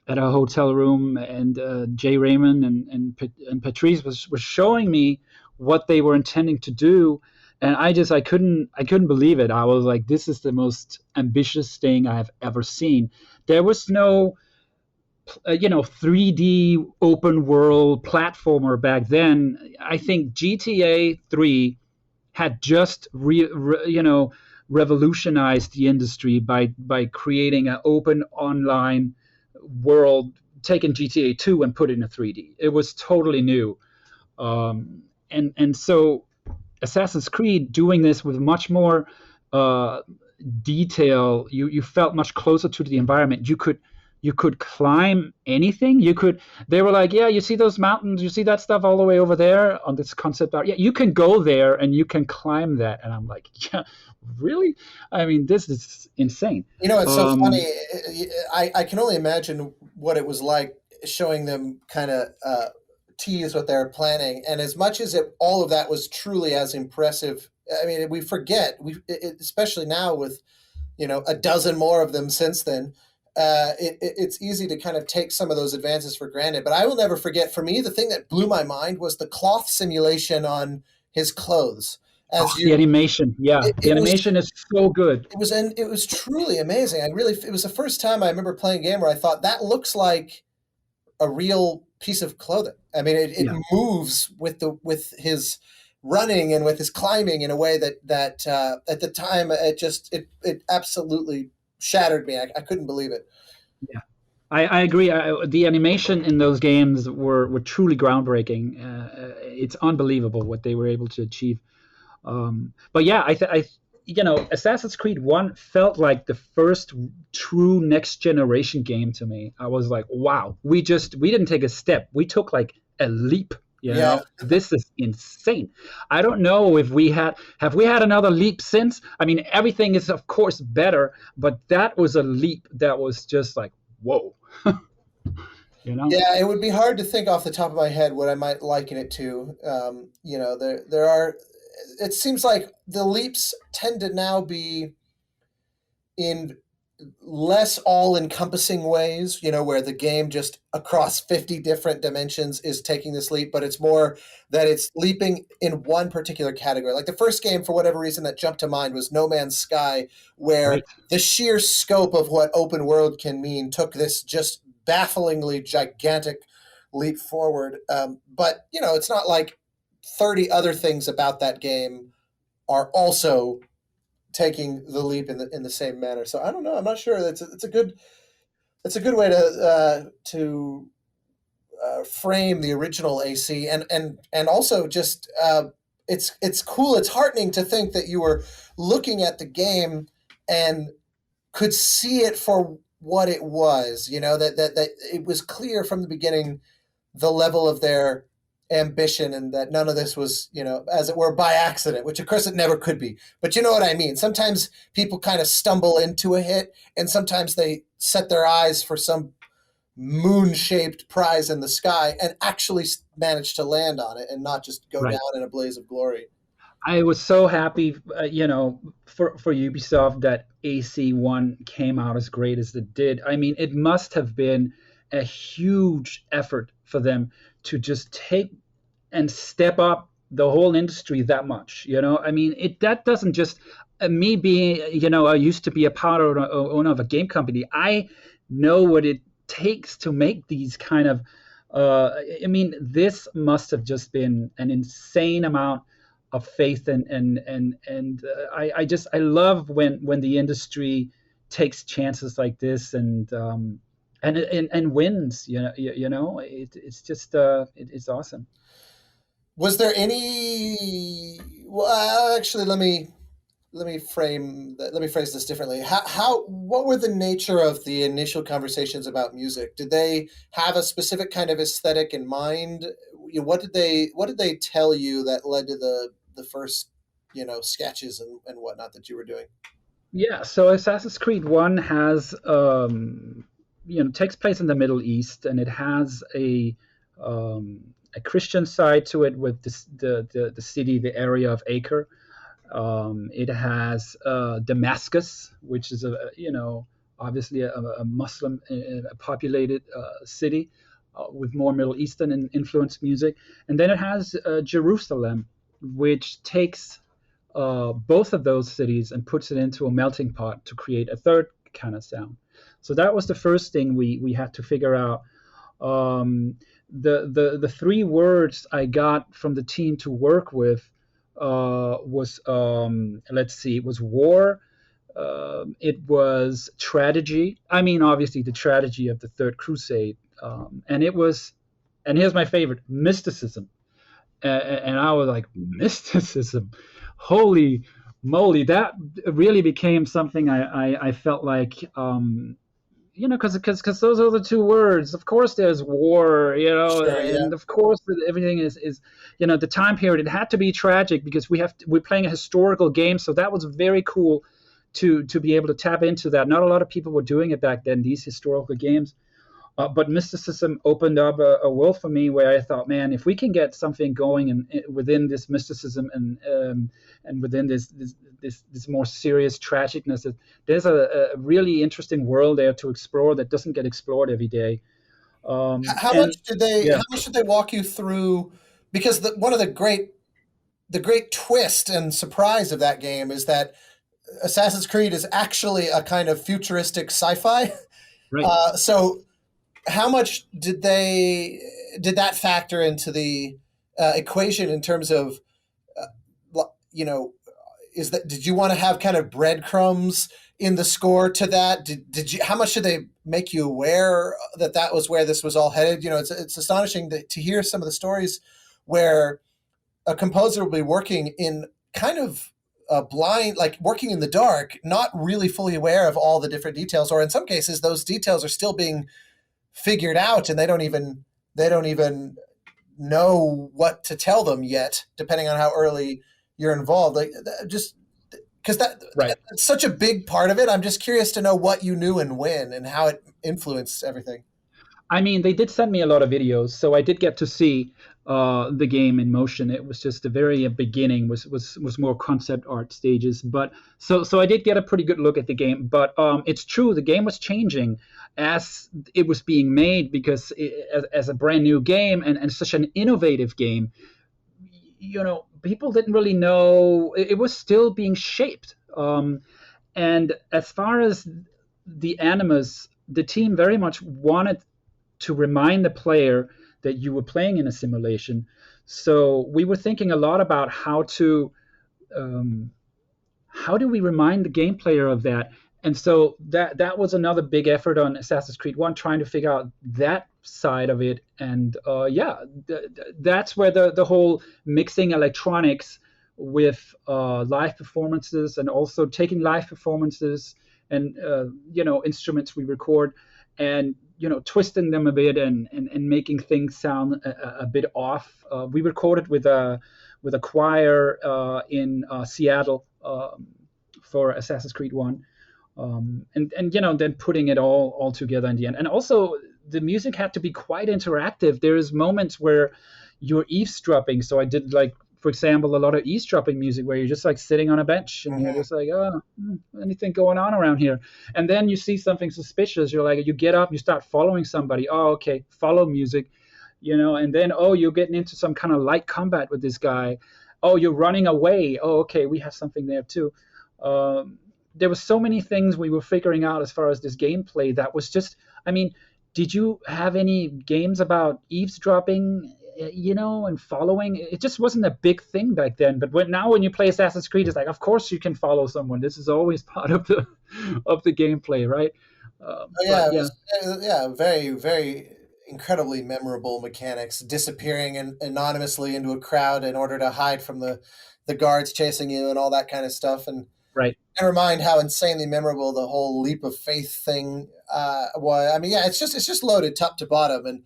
Speaker 3: at a hotel room, and Jay Raymond and Patrice was showing me what they were intending to do, and I couldn't believe it. I was like, this is the most ambitious thing I've ever seen. There was no 3D open world platformer back then. I think GTA 3 had just revolutionized the industry by creating an open online world, taking GTA 2 and put it in a 3D. It was totally new. And so Assassin's Creed doing this with much more uh, detail, you felt much closer to the environment. You could climb anything. They were like, yeah, you see those mountains, you see that stuff all the way over there on this concept art. Yeah, you can go there and you can climb that. And I'm like, yeah, really? I mean, this is insane.
Speaker 1: It's so funny. I can only imagine what it was like showing them kind of tease what they're planning. And as much as all of that was truly as impressive, I mean, we forget, especially now with, a dozen more of them since then. It's easy to kind of take some of those advances for granted. But I will never forget, for me, the thing that blew my mind was the cloth simulation on his clothes.
Speaker 3: The animation, yeah, the animation is so good.
Speaker 1: It was truly amazing. It was the first time I remember playing a game where I thought that looks like a real piece of clothing. I mean, it
Speaker 3: Yeah.
Speaker 1: moves with his running and with his climbing in a way that at the time it absolutely shattered me. I couldn't believe it.
Speaker 3: Yeah, I agree. The animation in those games were truly groundbreaking. It's unbelievable what they were able to achieve. But yeah, Assassin's Creed 1 felt like the first true next generation game to me. I was like, wow, we didn't take a step. We took like a leap.
Speaker 1: Yeah.
Speaker 3: This is insane. I don't know if have we had another leap since? I mean, everything is of course better, but that was a leap that was just like, whoa.
Speaker 1: Yeah, it would be hard to think off the top of my head what I might liken it to. There are. It seems like the leaps tend to now be in less all-encompassing ways, where the game just across 50 different dimensions is taking this leap, but it's more that it's leaping in one particular category. Like the first game, for whatever reason, that jumped to mind was No Man's Sky, where
Speaker 3: Right.
Speaker 1: the sheer scope of what open world can mean took this just bafflingly gigantic leap forward. But, it's not like 30 other things about that game are also taking the leap in the same manner. So I don't know. I'm not sure. It's a good way to frame the original AC, and also just it's cool. It's heartening to think that you were looking at the game and could see it for what it was. That it was clear from the beginning the level of their ambition, and that none of this was, as it were, by accident, which of course it never could be. But you know what I mean? Sometimes people kind of stumble into a hit, and sometimes they set their eyes for some moon-shaped prize in the sky and actually manage to land on it and not just go
Speaker 3: Right.
Speaker 1: down in a blaze of glory.
Speaker 3: I was so happy, for Ubisoft that AC1 came out as great as it did. I mean, it must have been a huge effort for them to just take and step up the whole industry that much. I mean, that doesn't just me being, I used to be a part of owner of a game company. I know what it takes to make these kind of. I mean, this must have just been an insane amount of faith, and I love when the industry takes chances like this and wins. It's just it's awesome.
Speaker 1: Was there any? Well, actually, let me phrase this differently. What were the nature of the initial conversations about music? Did they have a specific kind of aesthetic in mind? What did they tell you that led to the first sketches and whatnot that you were doing?
Speaker 3: Yeah, so Assassin's Creed 1 has takes place in the Middle East, and it has a Christian side to it with the city, the area of Acre. It has Damascus, which is obviously a Muslim populated city with more Middle Eastern influenced music, and then it has Jerusalem, which takes both of those cities and puts it into a melting pot to create a third kind of sound. So that was the first thing we had to figure out. The three words I got from the team to work with was let's see, it was war, it was tragedy. I mean, obviously the tragedy of the Third Crusade, and it was, and here's my favorite, mysticism. And I was like, mysticism, holy moly, that really became something I felt like, because those are the two words. Of course, there's war,
Speaker 1: Sure, yeah.
Speaker 3: and of course everything is the time period. It had to be tragic because we're playing a historical game, so that was very cool to be able to tap into that. Not a lot of people were doing it back then, these historical games. But mysticism opened up a world for me where I thought, man, if we can get something going within this mysticism and within this more serious tragicness, there's a really interesting world there to explore that doesn't get explored every day.
Speaker 1: How
Speaker 3: And
Speaker 1: much did they?
Speaker 3: yeah,
Speaker 1: How much did they walk you through? Because one of the great twist and surprise of that game is that Assassin's Creed is actually a kind of futuristic sci-fi.
Speaker 3: right.
Speaker 1: So how much did that factor into the equation in terms of you know is that did you want to have kind of breadcrumbs in the score to that? Did you, how much did they make you aware that that was where this was all headed? It's astonishing to hear some of the stories where a composer will be working in kind of a blind, like working in the dark, not really fully aware of all the different details, or in some cases those details are still being figured out and they don't even know what to tell them yet, depending on how early you're involved. Like just because
Speaker 3: Right.
Speaker 1: that's such a big part of it. I'm just curious to know what you knew and when and how it influenced everything.
Speaker 3: I mean, they did send me a lot of videos, so I did get to see the game in motion. It was just the very beginning was more concept art stages, but so I did get a pretty good look at the game. But it's true, the game was changing as it was being made because as a brand new game and such an innovative game, people didn't really know it was still being shaped. And as far as the animus, the team very much wanted to remind the player that you were playing in a simulation. So we were thinking a lot about um, how do we remind the game player of that. And so that was another big effort on Assassin's Creed 1, trying to figure out that side of it. And yeah, that's where the whole mixing electronics with live performances, and also taking live performances and instruments we record, and twisting them a bit, and making things sound a bit off. We recorded with a choir in Seattle, for Assassin's Creed 1, and then putting it all together in the end. And also the music had to be quite interactive. There's moments where you're eavesdropping, so I did, like, for example, a lot of eavesdropping music where you're just like sitting on a bench and you're
Speaker 1: Mm-hmm.
Speaker 3: just like, oh, anything going on around here? And then you see something suspicious, you're like, you get up, you start following somebody. Oh, okay, follow music. And then, oh, you're getting into some kind of light combat with this guy. Oh, you're running away. Oh, okay, we have something there too. um, there was so many things we were figuring out as far as this gameplay that was just, I mean, did you have any games about eavesdropping, and following? It just wasn't a big thing back then. But now when you play Assassin's Creed, it's like, of course you can follow someone. This is always part of the gameplay, right?
Speaker 1: Oh, yeah,
Speaker 3: But
Speaker 1: it
Speaker 3: yeah,
Speaker 1: was, yeah, very, very incredibly memorable mechanics. Disappearing anonymously into a crowd in order to hide from the guards chasing you and all that kind of stuff. And
Speaker 3: right.
Speaker 1: never mind how insanely memorable the whole leap of faith thing was. I mean, yeah, it's just loaded top to bottom. And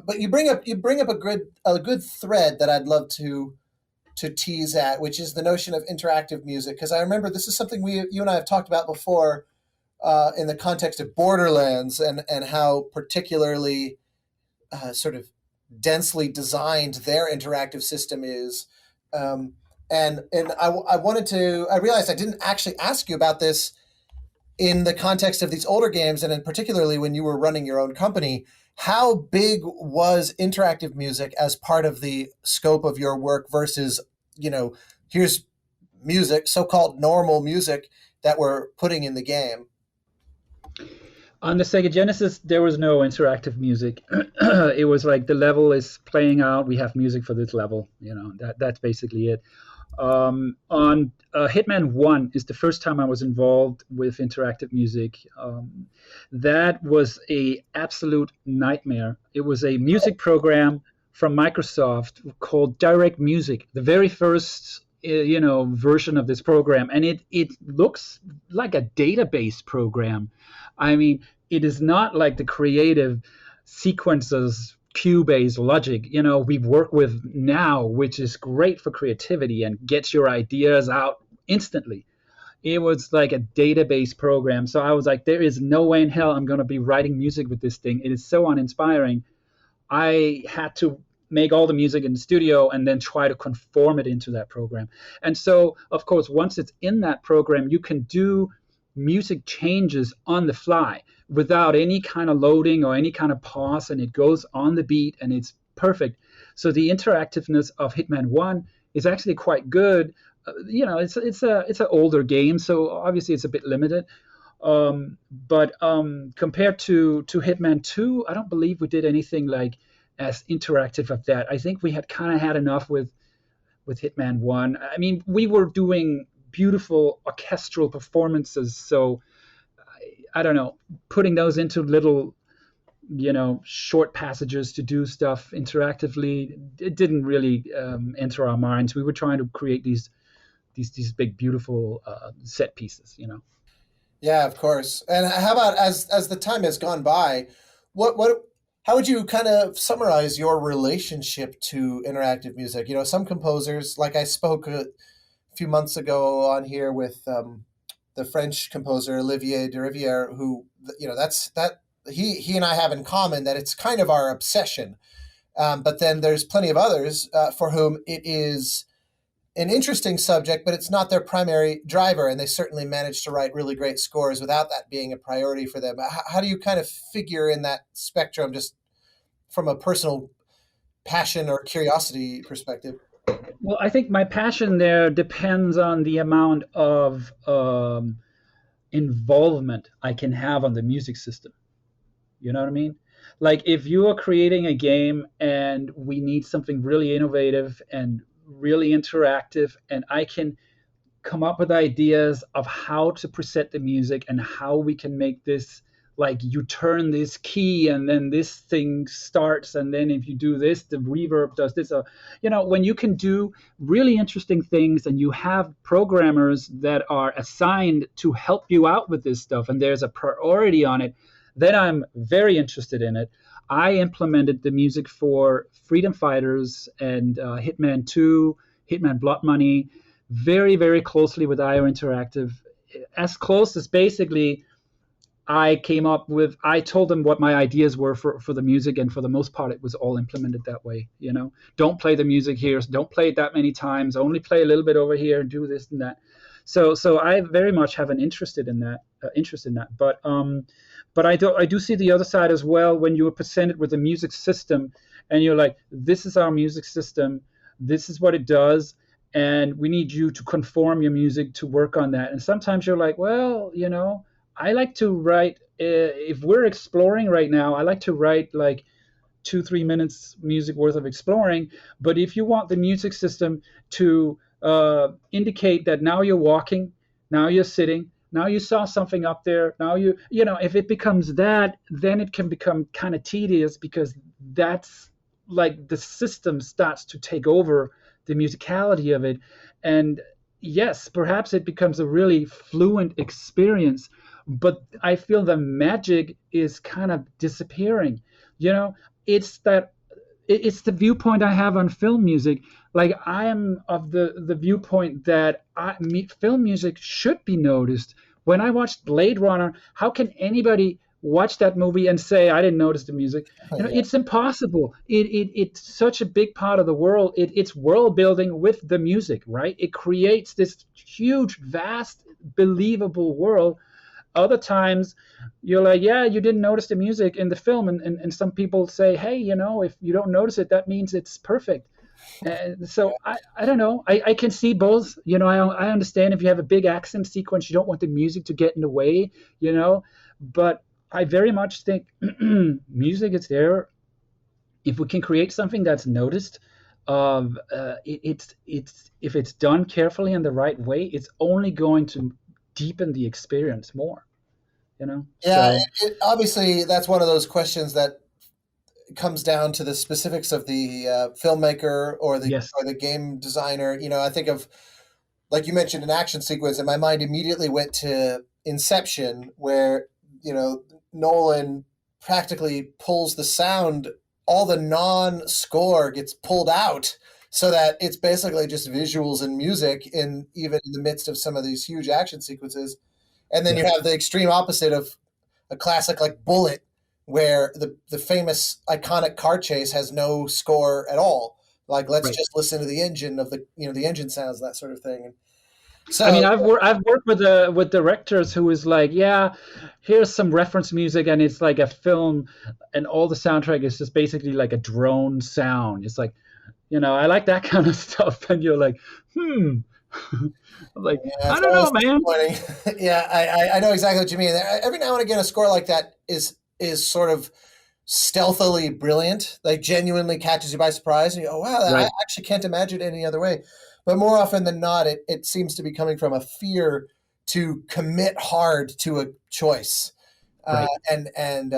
Speaker 1: but you bring up a good thread that I'd love to tease at, which is the notion of interactive music. Because I remember this is something you and I have talked about before in the context of Borderlands, and how particularly sort of densely designed their interactive system is. And I wanted to. I realized I didn't actually ask you about this in the context of these older games, and in particularly when you were running your own company. How big was interactive music as part of the scope of your work versus, here's music, so-called normal music that we're putting in the game?
Speaker 3: On the Sega Genesis, there was no interactive music. It was like the level is playing out. We have music for this level. That's basically it. On Hitman 1 is the first time I was involved with interactive music. That was a absolute nightmare. It was a music program from Microsoft called Direct Music, the very first version of this program, and it looks like a database program. I mean, it is not like the creative sequences cue-based logic we work with now, which is great for creativity and gets your ideas out instantly. It was like a database program. So I was like, there is no way in hell I'm going to be writing music with this thing. It is so uninspiring. I had to make all the music in the studio and then try to conform it into that program. And so, of course, once it's in that program, you can do music changes on the fly without any kind of loading or any kind of pause, and it goes on the beat and it's perfect. So the interactiveness of Hitman 1 is actually quite good. It's an older game, so obviously it's a bit limited. But compared to Hitman 2, I don't believe we did anything like as interactive of that. I think we had kind of had enough with Hitman 1. I mean, we were doing beautiful orchestral performances, so I don't know, putting those into little short passages to do stuff interactively, it didn't really enter our minds. We were trying to create these big beautiful set pieces.
Speaker 1: Yeah, of course. And how about as the time has gone by, how would you kind of summarize your relationship to interactive music? Some composers, like I spoke a few months ago on here with the French composer Olivier de Rivière, who he and I have in common that it's kind of our obsession. But then there's plenty of others for whom it is an interesting subject, but it's not their primary driver, and they certainly manage to write really great scores without that being a priority for them. How do you kind of figure in that spectrum, just from a personal passion or curiosity perspective?
Speaker 3: Well, I think my passion there depends on the amount of involvement I can have on the music system. You know what I mean? Like if you are creating a game and we need something really innovative and really interactive, and I can come up with ideas of how to present the music and how we can make this, like you turn this key and then this thing starts, and then if you do this, the reverb does this. When you can do really interesting things and you have programmers that are assigned to help you out with this stuff and there's a priority on it, then I'm very interested in it. I implemented the music for Freedom Fighters and Hitman 2, Hitman Blood Money, very, very closely with IO Interactive. As close as basically I told them what my ideas were for the music, and for the most part, it was all implemented that way. Don't play the music here, don't play it that many times, only play a little bit over here, do this and that. So I very much have an interest in that. But I do see the other side as well when you are presented with a music system and you're like, this is our music system, this is what it does, and we need you to conform your music to work on that. And sometimes you're like, well, I like to write, if we're exploring right now, I like to write like 2-3 minutes music worth of exploring. But if you want the music system to indicate that now you're walking, now you're sitting, now you saw something up there, now if it becomes that, then it can become kind of tedious, because that's like the system starts to take over the musicality of it. And yes, perhaps it becomes a really fluent experience, but I feel the magic is kind of disappearing. It's that it's the viewpoint I have on film music. Like, I am of the viewpoint that film music should be noticed. When I watched Blade Runner, how can anybody watch that movie and say I didn't notice the music? You know,
Speaker 1: Yeah.
Speaker 3: it's impossible. It's such a big part of the world. It's world building with the music, right? It creates this huge, vast, believable world. Other times you're like, yeah, you didn't notice the music in the film, and some people say, hey, you know, if you don't notice it, that means it's perfect. And so I don't know. I can see both. You know, I understand if you have a big action sequence, you don't want the music to get in the way, you know. But I very much think music is there. If we can create something that's noticed, it's if it's done carefully in the right way, it's only going to deepen the experience more, you know.
Speaker 1: Yeah,
Speaker 3: So
Speaker 1: obviously that's one of those questions that comes down to the specifics of the filmmaker
Speaker 3: yes,
Speaker 1: or the game designer. You know, I think of, like you mentioned, an action sequence, and my mind immediately went to Inception, where, you know, Nolan practically pulls the sound, all the non-score gets pulled out, so that it's basically just visuals and music in even in the midst of some of these huge action sequences. And then
Speaker 3: yeah,
Speaker 1: you have the extreme opposite of a classic like Bullet, where the famous iconic car chase has no score at all. Like, let's
Speaker 3: right.
Speaker 1: just listen to the engine of the, you know, the engine sounds, that sort of thing. And
Speaker 3: I
Speaker 1: so
Speaker 3: mean, I've worked with directors who is like, yeah, here's some reference music, and it's like a film, and all the soundtrack is just basically like a drone sound. It's like, you know, I like that kind of stuff, and you're like, I'm like,
Speaker 1: yeah,
Speaker 3: I
Speaker 1: it's
Speaker 3: don't
Speaker 1: always
Speaker 3: know, man.
Speaker 1: disappointing. Yeah, I know exactly what you mean. Every now and again, a score like that is sort of stealthily brilliant, like genuinely catches you by surprise, and you go, wow, I
Speaker 3: Right,
Speaker 1: actually can't imagine it any other way. But more often than not, it seems to be coming from a fear to commit hard to a choice. Uh,
Speaker 3: right.
Speaker 1: and
Speaker 3: And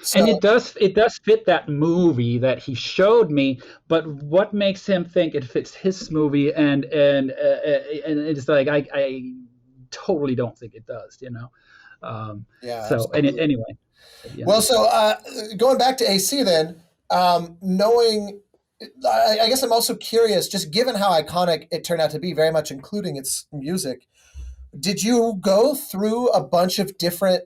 Speaker 1: so
Speaker 3: it does fit that movie that he showed me, but what makes him think it fits his movie? And it's like I totally don't think it does, you know.
Speaker 1: yeah,
Speaker 3: So
Speaker 1: absolutely.
Speaker 3: anyway, you
Speaker 1: Well,
Speaker 3: know,
Speaker 1: so going back to AC then, knowing, I guess I'm also curious, just given how iconic it turned out to be, very much including its music. Did you go through a bunch of different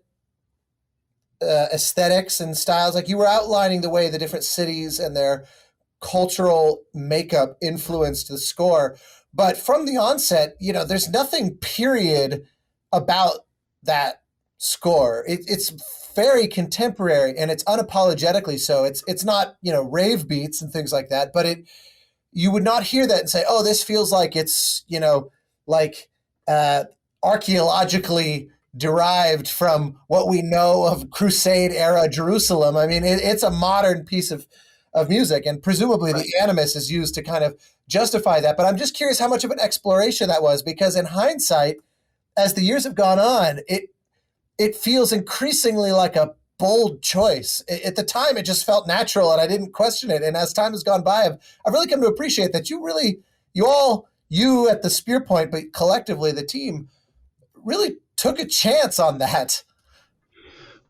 Speaker 1: aesthetics and styles? Like, you were outlining the way the different cities and their cultural makeup influenced the score, but from the onset, you know, there's nothing period about that score. It's very contemporary, and it's unapologetically so. It's not, you know, rave beats and things like that, but it, you would not hear that and say, oh, this feels like it's, you know, like uh, archaeologically derived from what we know of Crusade era Jerusalem. I mean, it's a modern piece of music, and presumably
Speaker 3: right.
Speaker 1: the animus is used to kind of justify that. But I'm just curious how much of an exploration that was, because in hindsight, as the years have gone on, it feels increasingly like a bold choice. At the time, it just felt natural, and I didn't question it. And as time has gone by, I've really come to appreciate that you at the spear point, but collectively the team really took a chance on that.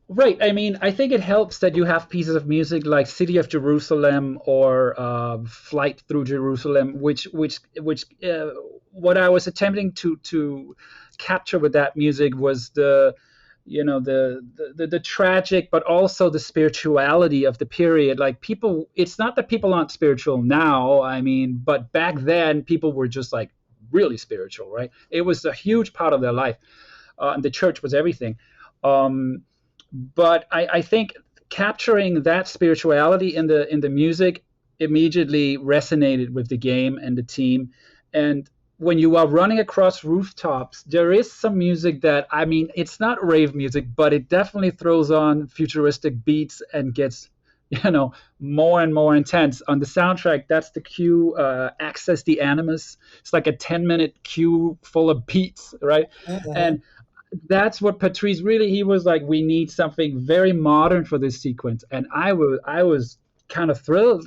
Speaker 3: Right. I mean, I think it helps that you have pieces of music like "City of Jerusalem" or "Flight Through Jerusalem," which what I was attempting to capture with that music was the, you know, the tragic, but also the spirituality of the period. Like, people, it's not that people aren't spiritual now. I mean, but back then people were just like really spiritual, right? It was a huge part of their life, and the church was everything. Um, but I think capturing that spirituality in the music immediately resonated with the game and the team. And when you are running across rooftops, there is some music that, I mean, it's not rave music, but it definitely throws on futuristic beats and gets, you know, more and more intense. On the soundtrack, that's the cue, Access the Animus. It's like a 10-minute cue full of beats, right?
Speaker 1: Mm-hmm.
Speaker 3: And that's what Patrice really, he was like, we need something very modern for this sequence. And I was kind of thrilled,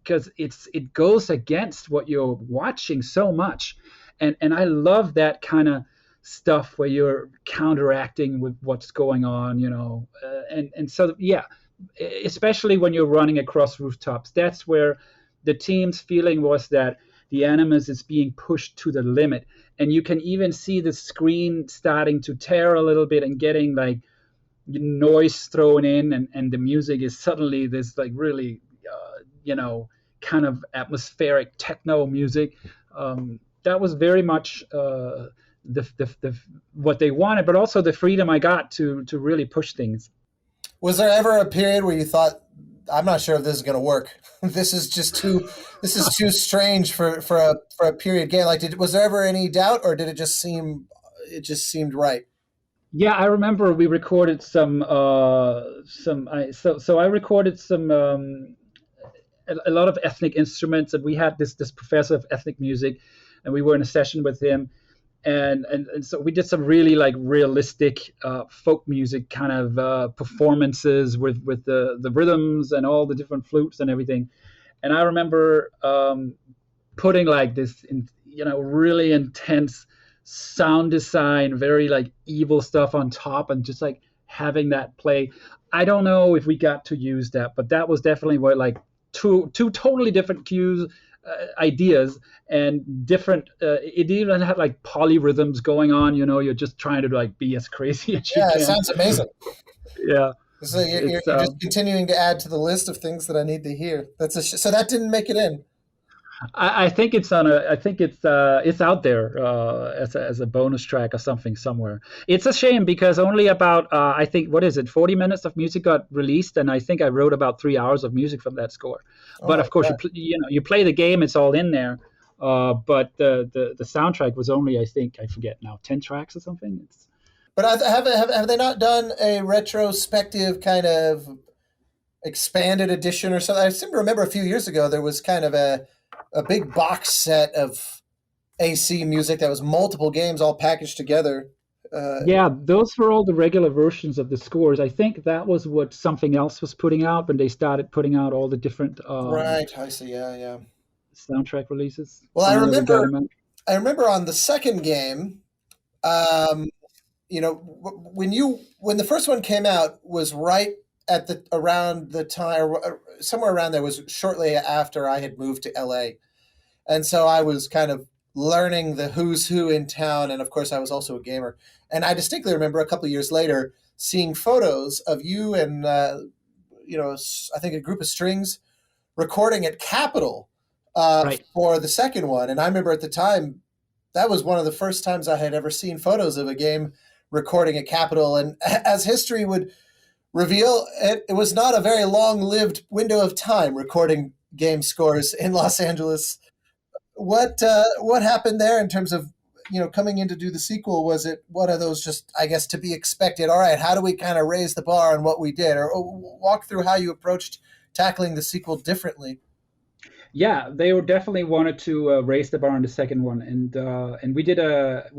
Speaker 3: because it goes against what you're watching so much. And I love that kind of stuff where you're counteracting with what's going on, you know. And so yeah, especially when you're running across rooftops. That's where the team's feeling was that the Animus is being pushed to the limit, and you can even see the screen starting to tear a little bit and getting like noise thrown in, and the music is suddenly this like really kind of atmospheric techno music. That was very much the what they wanted, but also the freedom I got to really push things.
Speaker 1: Was there ever a period where you thought, I'm not sure if this is going to work? This is too strange for a period game. Like, was there ever any doubt, or did it just seemed right?
Speaker 3: Yeah, I remember we recorded so I recorded some a lot of ethnic instruments, and we had this professor of ethnic music, and we were in a session with him, and so we did some really like realistic folk music kind of performances with the rhythms and all the different flutes and everything. And I remember putting like this really intense sound design, very like evil stuff on top, and just like having that play. I don't know if we got to use that, but that was definitely what like two totally different cues, ideas, and different. It even had like polyrhythms going on. You're just trying to like be as crazy as you
Speaker 1: Yeah,
Speaker 3: can.
Speaker 1: it sounds amazing.
Speaker 3: Yeah.
Speaker 1: So you're just continuing to add to the list of things that I need to hear. So that didn't make it in.
Speaker 3: I think it's on a. I think it's out there as a bonus track or something somewhere. It's a shame because only about I think, what is it, 40 minutes of music got released, and I think I wrote about 3 hours of music from that score. But of course, you play the game, it's all in there. But the soundtrack was only, I think, I forget now, 10 tracks or something.
Speaker 1: But have they not done a retrospective kind of expanded edition or something? I seem to remember a few years ago there was kind of a big box set of AC music that was multiple games all packaged together.
Speaker 3: Yeah, those were all the regular versions of the scores. I think that was what something else was putting out when they started putting out all the different
Speaker 1: right. I see. Yeah.
Speaker 3: soundtrack releases.
Speaker 1: Well, I remember on the second game, when the first one came out was right at around the time, or somewhere around there, was shortly after I had moved to LA. And so I was kind of learning the who's who in town. And of course, I was also a gamer. And I distinctly remember a couple of years later seeing photos of you and, I think a group of strings recording at Capitol
Speaker 3: Right.
Speaker 1: for the second one. And I remember at the time, that was one of the first times I had ever seen photos of a game recording at Capitol. And as history would reveal, it was not a very long-lived window of time recording game scores in Los Angeles. What happened there in terms of coming in to do the sequel? Was it one of those just, I guess, to be expected? All right, how do we kind of raise the bar on what we did, or walk through how you approached tackling the sequel differently?
Speaker 3: Yeah, they were definitely wanted to raise the bar on the second one, and we did a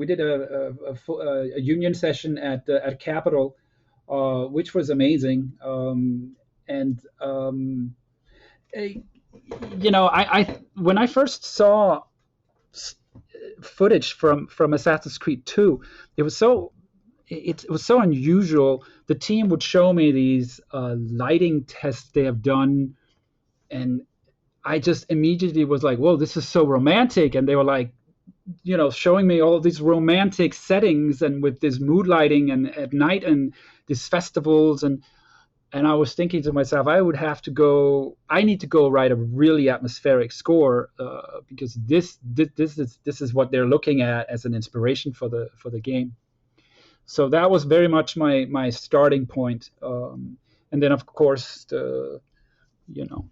Speaker 3: union session at Capitol, which was amazing. I when I first saw footage from Assassin's Creed 2, it was so unusual. The team would show me these lighting tests they have done, and I just immediately was like, whoa, this is so romantic. And they were like, showing me all these romantic settings and with this mood lighting and at night and these festivals. And I was thinking to myself, I need to go write a really atmospheric score because this is what they're looking at as an inspiration for the game. So that was very much my starting point. And then, of course, the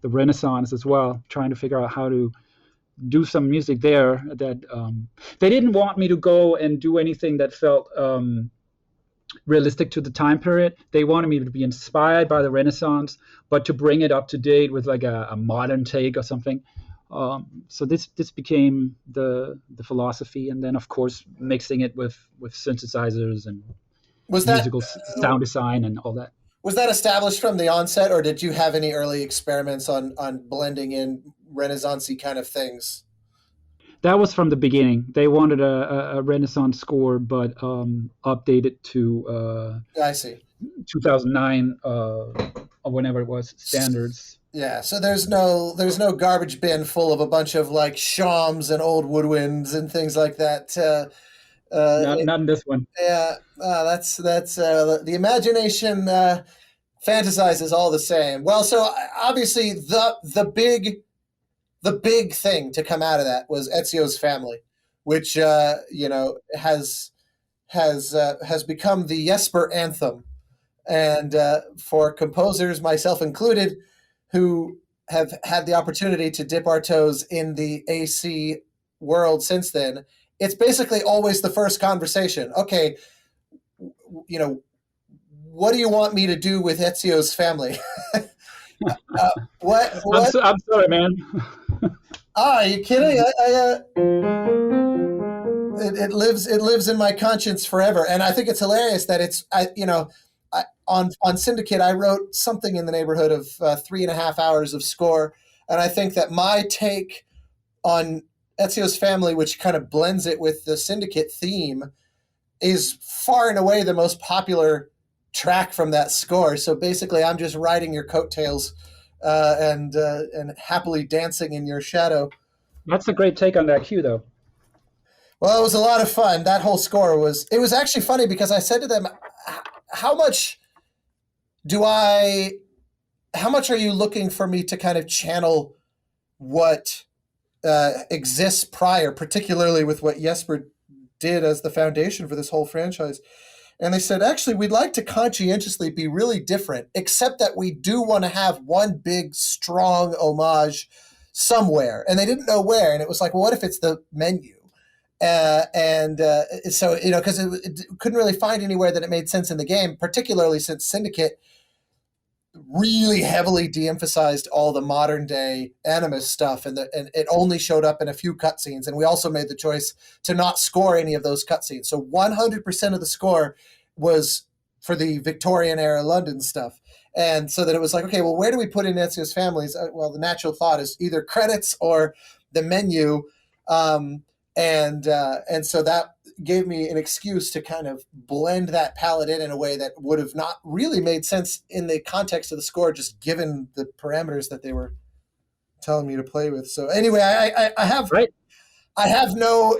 Speaker 3: Renaissance as well, trying to figure out how to do some music there that they didn't want me to go and do anything that felt realistic to the time period. They wanted me to be inspired by the Renaissance, but to bring it up to date with like a modern take or something. So this became the philosophy, and then of course mixing it with synthesizers and musical sound design and all that.
Speaker 1: Was that established from the onset, or did you have any early experiments on blending in Renaissance-y kind of things?
Speaker 3: That was from the beginning. They wanted a Renaissance score, but updated to
Speaker 1: I see.
Speaker 3: 2009 whenever it was standards.
Speaker 1: Yeah, so there's no garbage bin full of a bunch of like shawms and old woodwinds and things like that.
Speaker 3: Not in this one.
Speaker 1: Yeah, that's the imagination fantasizes all the same. Well, so obviously the big thing to come out of that was Ezio's family, which has become the Jesper anthem, and for composers, myself included, who have had the opportunity to dip our toes in the AC world since then, it's basically always the first conversation. Okay, what do you want me to do with Ezio's family? What?
Speaker 3: I'm sorry, man.
Speaker 1: Are you kidding? It lives in my conscience forever, and I think it's hilarious that on Syndicate I wrote something in the neighborhood of 3.5 hours of score, and I think that my take on Ezio's family, which kind of blends it with the Syndicate theme, is far and away the most popular track from that score. So basically, I'm just riding your coattails and happily dancing in your shadow.
Speaker 3: That's a great take on that cue, though.
Speaker 1: Well, it was a lot of fun. That whole score was. It was actually funny because I said to them, "How much How much are you looking for me to kind of channel what exists prior, particularly with what Jesper did as the foundation for this whole franchise?" And they said, actually, we'd like to conscientiously be really different, except that we do want to have one big, strong homage somewhere. And they didn't know where. And it was like, well, what if it's the menu? So, because it couldn't really find anywhere that it made sense in the game, particularly since Syndicate really heavily de-emphasized all the modern day Animus stuff, and it only showed up in a few cutscenes. And we also made the choice to not score any of those cutscenes. So 100% of the score was for the Victorian era London stuff. And so that it was like, okay, well, where do we put in Ezio's families? Well, the natural thought is either credits or the menu. And so that gave me an excuse to kind of blend that palette in a way that would have not really made sense in the context of the score, just given the parameters that they were telling me to play with. So anyway, I have
Speaker 3: Right.
Speaker 1: I have no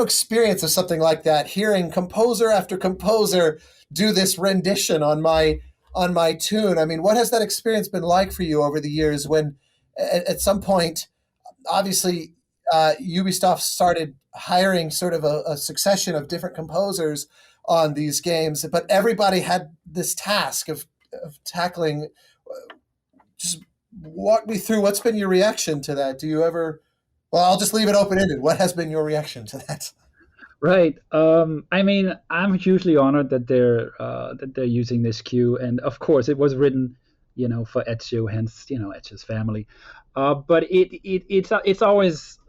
Speaker 1: experience of something like that. Hearing composer after composer do this rendition on my tune. I mean, what has that experience been like for you over the years? When at some point, obviously, Ubisoft started hiring sort of a succession of different composers on these games, but everybody had this task of tackling. Just walk me through. What's been your reaction to that? Do you ever? Well, I'll just leave it open-ended. What has been your reaction to that?
Speaker 3: Right. I mean, I'm hugely honored that they're using this cue, and of course, it was written, for Ezio, hence, Ezio's family. But it's always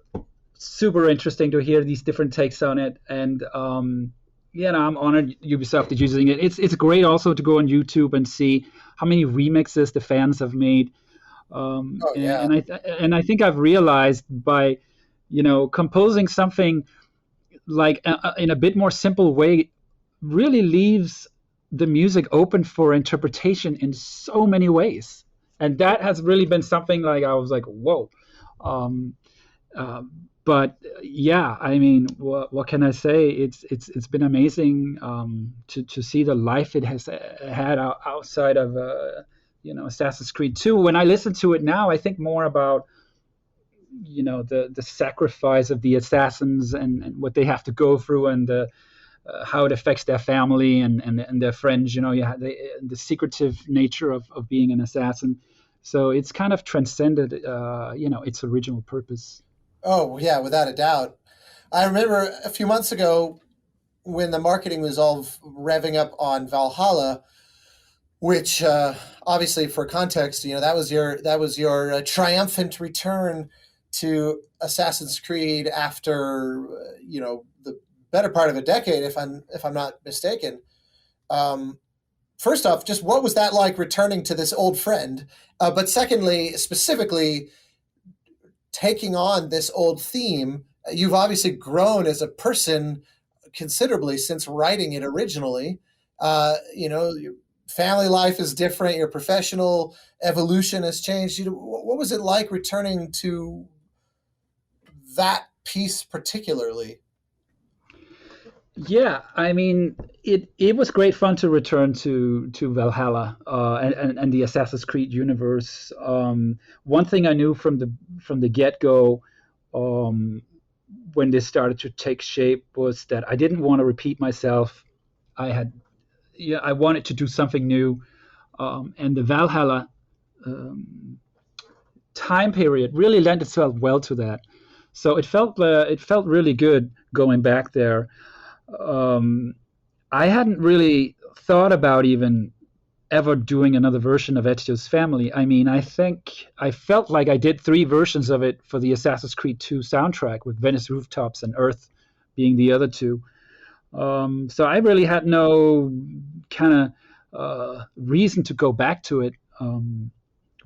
Speaker 3: super interesting to hear these different takes on it, and I'm honored Ubisoft is using it. It's great also to go on YouTube and see how many remixes the fans have made.
Speaker 1: Yeah.
Speaker 3: And I think I've realized by, composing something like in a bit more simple way really leaves the music open for interpretation in so many ways. And that has really been something like I was like, whoa. But yeah, I mean, what can I say? It's been amazing to see the life it has had outside of Assassin's Creed 2. When I listen to it now, I think more about the sacrifice of the assassins and what they have to go through, and how it affects their family and their friends. The secretive nature of being an assassin. So it's kind of transcended its original purpose.
Speaker 1: Oh, yeah, without a doubt. I remember a few months ago when the marketing was all revving up on Valhalla, which obviously, for context, that was your triumphant return to Assassin's Creed after the better part of a decade, if I'm not mistaken. First off, just what was that like returning to this old friend? But secondly, specifically taking on this old theme. You've obviously grown as a person considerably since writing it originally. family life is different. Your professional evolution has changed. What was it like returning to that piece particularly?
Speaker 3: Yeah, I mean, it was great fun to return to Valhalla and the Assassin's Creed universe. One thing I knew from the get go, um, when this started to take shape, was that I didn't want to repeat myself. I had, yeah, I wanted to do something new, and the Valhalla um, time period really lent itself well to that. So it felt really good going back there. Um, I hadn't really thought about even ever doing another version of Ezio's Family. I mean, I think I felt like I did three versions of it for the Assassin's Creed 2 soundtrack, with Venice Rooftops and Earth being the other two. So I really had no kind of reason to go back to it.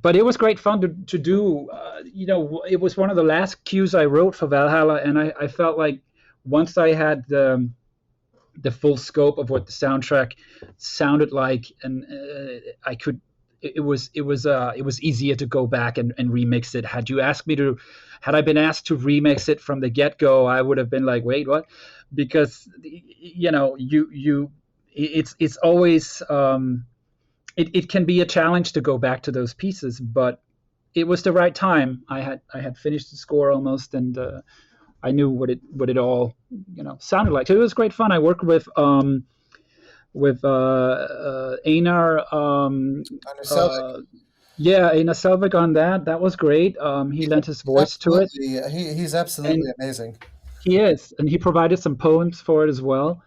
Speaker 3: But it was great fun to do. It was one of the last cues I wrote for Valhalla, and I felt like once I had the full scope of what the soundtrack sounded like, and I could. It was easier to go back and remix it. Had I been asked to remix it from the get go, I would have been like, wait, what? Because it's always it can be a challenge to go back to those pieces, but it was the right time. I had finished the score almost, and I knew what it all sounded like. So it was great fun. I worked with Einar. Yeah, Einar Selvig on that. That was great. He lent his voice to it.
Speaker 1: He's absolutely amazing.
Speaker 3: He is, and he provided some poems for it as well,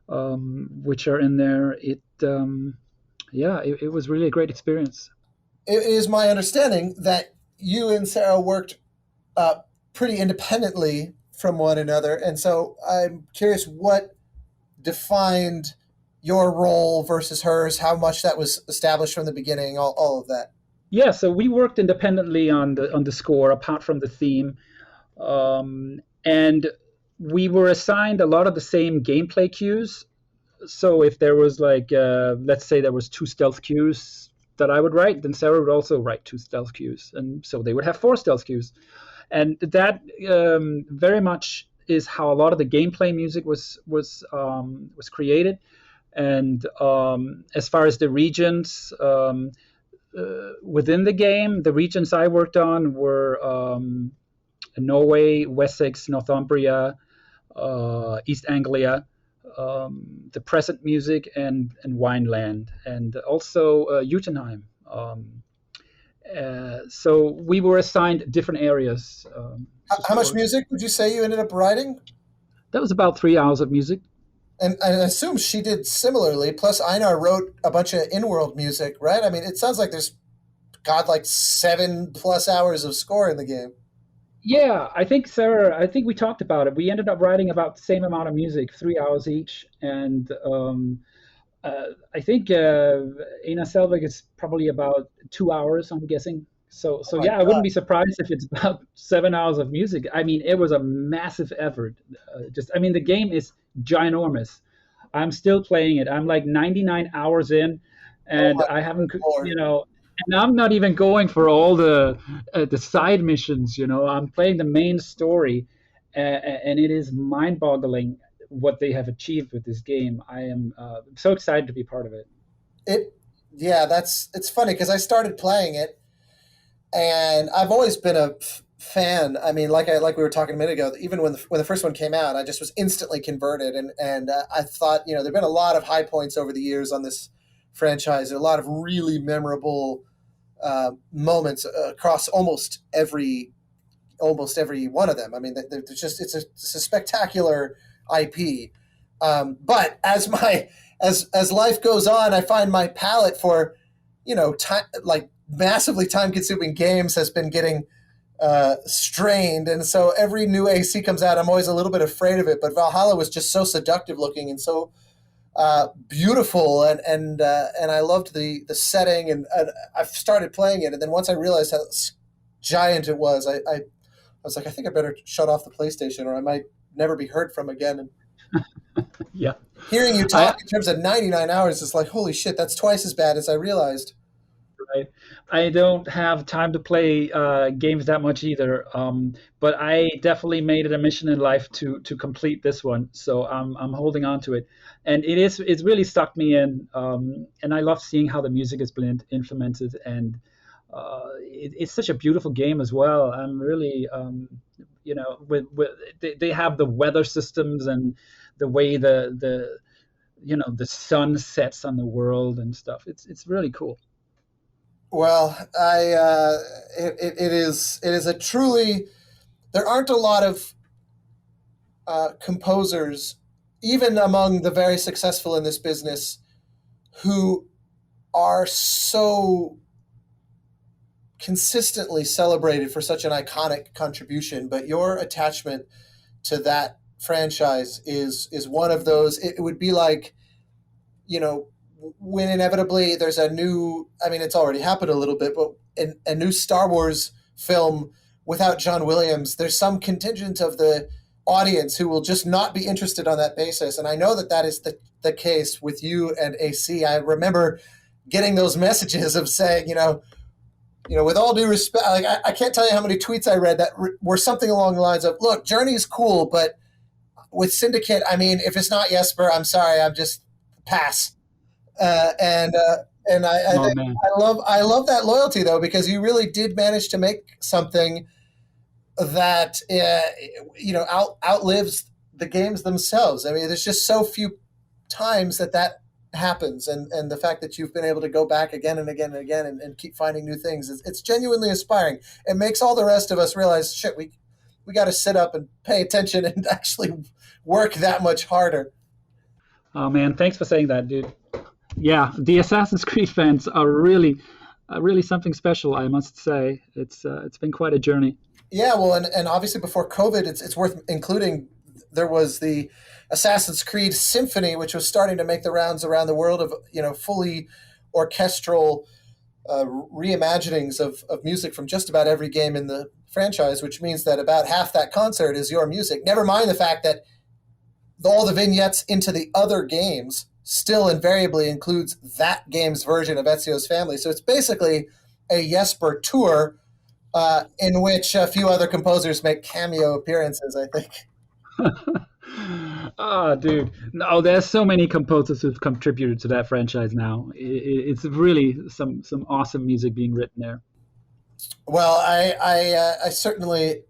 Speaker 3: which are in there. It was really a great experience.
Speaker 1: It is my understanding that you and Sarah worked pretty independently from one another, and so I'm curious what defined your role versus hers, how much that was established from the beginning, all of that.
Speaker 3: Yeah, so we worked independently on the score, apart from the theme, and we were assigned a lot of the same gameplay cues. So if there was let's say there was two stealth cues that I would write, then Sarah would also write two stealth cues, and so they would have four stealth cues, and that very much is how a lot of the gameplay music was created. And as far as the regions within the game, the regions I worked on were Norway, Wessex, Northumbria, East Anglia, the present music, and Wineland, and also Jotunheim. So we were assigned different areas.
Speaker 1: How much music would you say you ended up writing?
Speaker 3: That was about 3 hours of music.
Speaker 1: And I assume she did similarly. Plus, Einar wrote a bunch of in-world music, right? I mean, it sounds like there's, God, like 7+ hours of score in the game.
Speaker 3: Yeah, I think Sarah. I think we talked about it. We ended up writing about the same amount of music, 3 hours each, and I think Ina Selvig is probably about 2 hours, I'm guessing. So yeah, I wouldn't be surprised if it's about 7 hours of music. I mean, it was a massive effort. I mean, the game is ginormous. I'm still playing it. I'm like 99 hours in, and I haven't, and I'm not even going for all the side missions. I'm playing the main story, and it is mind-boggling what they have achieved with this game. I am so excited to be part of it.
Speaker 1: It's funny because I started playing it, and I've always been a fan. I mean, like we were talking a minute ago, even when the first one came out, I just was instantly converted, and I thought, there've been a lot of high points over the years on this franchise, a lot of really memorable moments across almost every one of them. I mean, there's just it's a spectacular IP. But as life goes on, I find my palate for time, like massively time consuming games has been getting strained, and so every new AC comes out, I'm always a little bit afraid of it. But Valhalla was just so seductive looking and so beautiful, and I loved the setting, and I started playing it, and then once I realized how giant it was, I was like, I think I better shut off the PlayStation, or I might never be heard from again.
Speaker 3: Yeah,
Speaker 1: Hearing you
Speaker 3: I
Speaker 1: talk in terms of 99 hours is like, holy shit, that's twice as bad as I realized.
Speaker 3: Right. I don't have time to play games that much either, but I definitely made it a mission in life to complete this one. So I'm holding on to it, and it's really stuck me in. And I love seeing how the music is been implemented, and it's such a beautiful game as well. I'm really with they have the weather systems and the way the sun sets on the world and stuff. It's really cool.
Speaker 1: Well, it is a truly, there aren't a lot of composers, even among the very successful in this business, who are so consistently celebrated for such an iconic contribution. But your attachment to that franchise is one of those. It would be like, you know, when inevitably there's a new, I mean, it's already happened a little bit, but a new Star Wars film without John Williams, there's some contingent of the audience who will just not be interested on that basis. And I know that that is the case with you and AC. I remember getting those messages of saying, with all due respect, like I can't tell you how many tweets I read that were something along the lines of, look, Journey's cool, but with Syndicate, I mean, if it's not Jesper, I'm sorry, I'm just pass. And I
Speaker 3: Oh
Speaker 1: think
Speaker 3: man.
Speaker 1: I love that loyalty though, because you really did manage to make something that outlives the games themselves. I mean, there's just so few times that happens, and the fact that you've been able to go back again and again and again and keep finding new things, it's genuinely inspiring. It makes all the rest of us realize, shit, we got to sit up and pay attention and actually work that much harder.
Speaker 3: Oh man, thanks for saying that, dude. Yeah, the Assassin's Creed fans are really something special. I must say, it's been quite a journey.
Speaker 1: Yeah, well, and obviously before COVID, it's worth including. There was the Assassin's Creed Symphony, which was starting to make the rounds around the world of fully orchestral reimaginings of music from just about every game in the franchise, which means that about half that concert is your music. Never mind the fact that all the vignettes into the other games still invariably includes that game's version of Ezio's Family. So it's basically a Jesper tour in which a few other composers make cameo appearances, I think.
Speaker 3: Ah, dude. No, there's so many composers who've contributed to that franchise now. It's really some awesome music being written there.
Speaker 1: Well, I certainly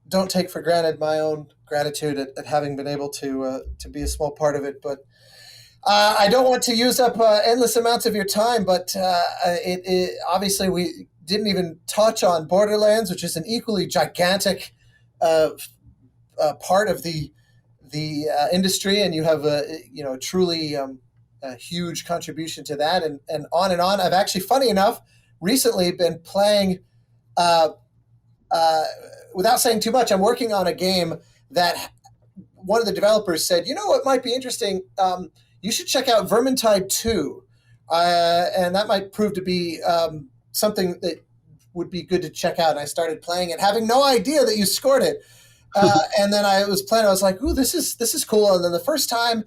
Speaker 1: don't take for granted my own gratitude at having been able to be a small part of it. But I don't want to use up endless amounts of your time. But obviously we didn't even touch on Borderlands, which is an equally gigantic part of the industry, and you have a truly a huge contribution to that, and on and on. I've actually, funny enough, recently been playing. Uh, uh, Without saying too much, I'm working on a game that one of the developers said, what might be interesting? You should check out Vermintide 2. And that might prove to be something that would be good to check out. And I started playing it, having no idea that you scored it. And then I was playing, I was like, ooh, this is cool. And then the first time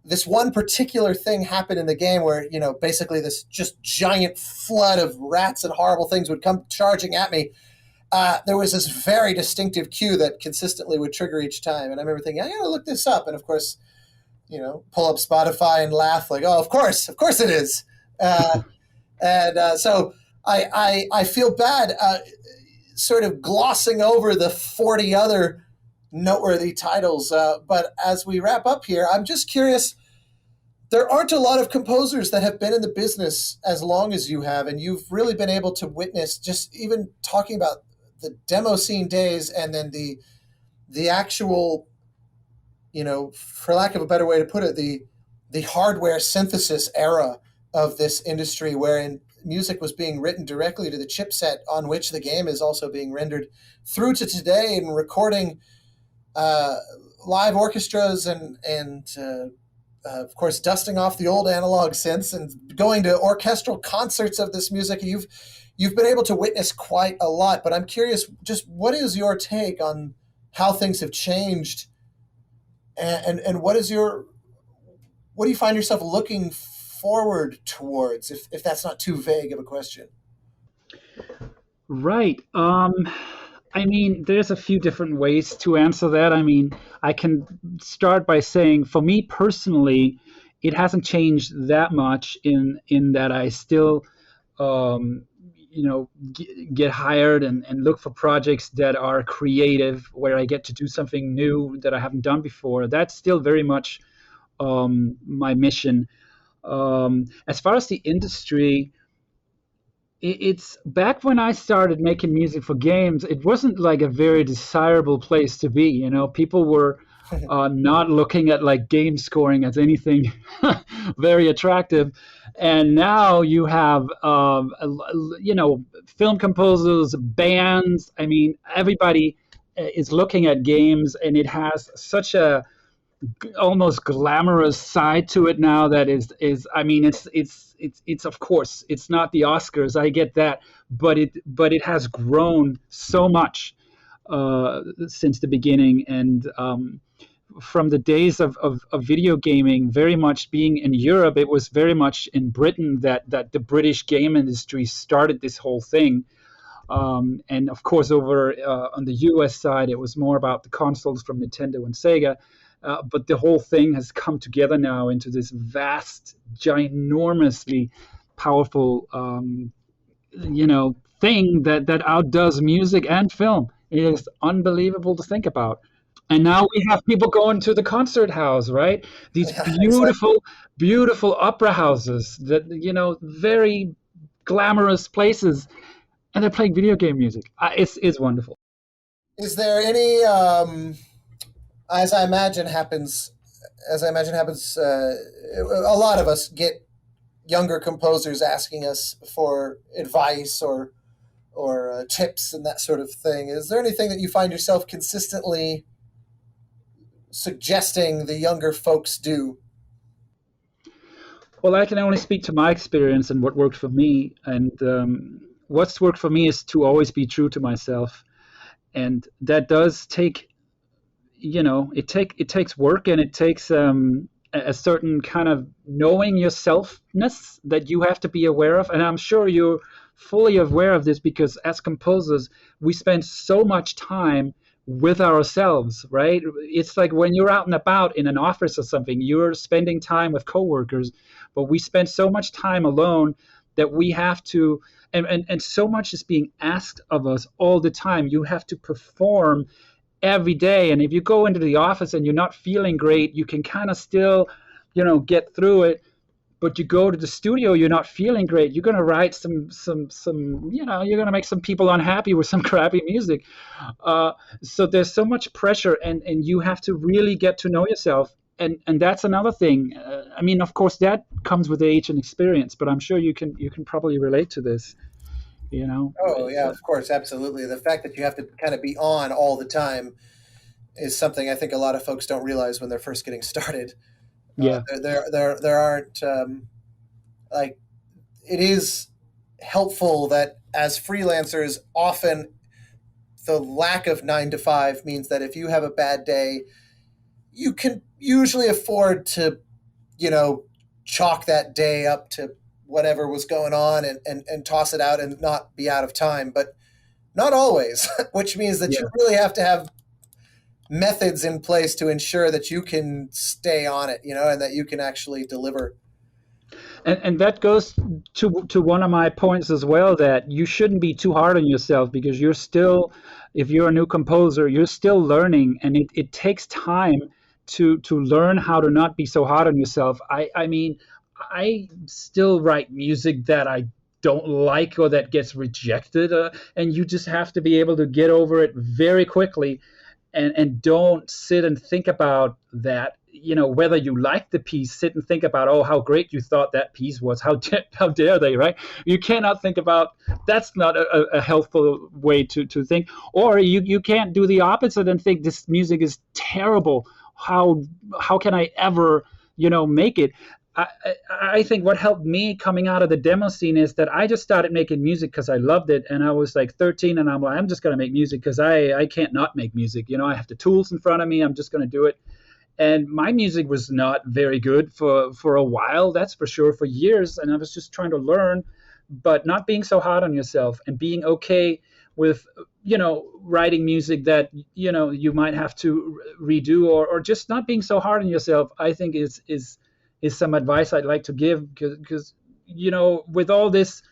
Speaker 1: this one particular thing happened in the game where, basically this just giant flood of rats and horrible things would come charging at me. There was this very distinctive cue that consistently would trigger each time. And I remember thinking, I got to look this up. And of course, pull up Spotify and laugh like, oh, of course it is. So I feel bad sort of glossing over the 40 other noteworthy titles. But as we wrap up here, I'm just curious, there aren't a lot of composers that have been in the business as long as you have, and you've really been able to witness, just even talking about the demo scene days and then the actual, for lack of a better way to put it, the hardware synthesis era of this industry, wherein music was being written directly to the chipset on which the game is also being rendered, through to today, and recording live orchestras and of course, dusting off the old analog synths and going to orchestral concerts of this music. You've been able to witness quite a lot, but I'm curious, just what is your take on how things have changed, and what is what do you find yourself looking forward towards, if that's not too vague of a question?
Speaker 3: Right. I mean, there's a few different ways to answer that. I mean, I can start by saying, for me personally, it hasn't changed that much in that I still, um, get hired and look for projects that are creative, where I get to do something new that I haven't done before. That's still very much my mission. As far as the industry, it's back when I started making music for games, it wasn't like a very desirable place to be. People were not looking at like game scoring as anything very attractive. And now you have, film composers, bands. I mean, everybody is looking at games, and it has such a almost glamorous side to it now that is I mean, it's of course it's not the Oscars, I get that, but it has grown so much since the beginning. And from the days of video gaming very much being in Europe, it was very much in Britain that the British game industry started this whole thing. And of course, over on the US side, it was more about the consoles from Nintendo and Sega. But the whole thing has come together now into this vast, ginormously powerful, thing that outdoes music and film. It is unbelievable to think about. And now we have people going to the concert house, right? These
Speaker 1: Yeah, exactly.
Speaker 3: beautiful, beautiful opera houses that, very glamorous places, and they're playing video game music. It's wonderful.
Speaker 1: Is there any, as I imagine happens, a lot of us get younger composers asking us for advice or tips and that sort of thing. Is there anything that you find yourself consistently suggesting the younger folks do?
Speaker 3: Well, I can only speak to my experience and what worked for me. And what's worked for me is to always be true to myself. And that does take, it takes work, and it takes a certain kind of knowing yourselfness that you have to be aware of. And I'm sure you're fully aware of this, because as composers, we spend so much time with ourselves, right? It's like when you're out and about in an office or something, you're spending time with coworkers, but we spend so much time alone that we have to, and so much is being asked of us all the time. You have to perform every day. And if you go into the office and you're not feeling great, you can kind of still, get through it. But you go to the studio, you're not feeling great. You're going to write you're going to make some people unhappy with some crappy music. So there's so much pressure, and you have to really get to know yourself. And that's another thing. I mean, of course, that comes with age and experience, but I'm sure you can probably relate to this.
Speaker 1: Oh
Speaker 3: It's
Speaker 1: yeah, of course, absolutely. The fact that you have to kind of be on all the time is something I think a lot of folks don't realize when they're first getting started.
Speaker 3: yeah,
Speaker 1: There aren't like it is helpful that as freelancers, often the lack of 9 to 5 means that if you have a bad day, you can usually afford to, you know, chalk that day up to whatever was going on and toss it out and not be out of time. But not always, which means that you
Speaker 3: yeah.
Speaker 1: really have to have methods in place to ensure that you can stay on it, you know, and that you can actually deliver.
Speaker 3: And that goes to one of my points as well, that you shouldn't be too hard on yourself, because you're still, if you're a new composer, you're still learning, and it takes time to learn how to not be so hard on yourself. I mean, I still write music that I don't like or that gets rejected, and you just have to be able to get over it very quickly, and don't sit and think about that. Whether you like the piece, sit and think about, oh, how great you thought that piece was. How dare they, right? You cannot think about, that's not a helpful way to think. Or you can't do the opposite and think this music is terrible. How can I ever make it? I think what helped me coming out of the demo scene is that I just started making music because I loved it, and I was like 13, and I'm like, I'm just going to make music because I can't not make music. I have the tools in front of me. I'm just going to do it. And my music was not very good for a while, that's for sure, for years. And I was just trying to learn, but not being so hard on yourself and being okay with, writing music that, you might have to redo, or just not being so hard on yourself, I think is some advice I'd like to give, because, with all this,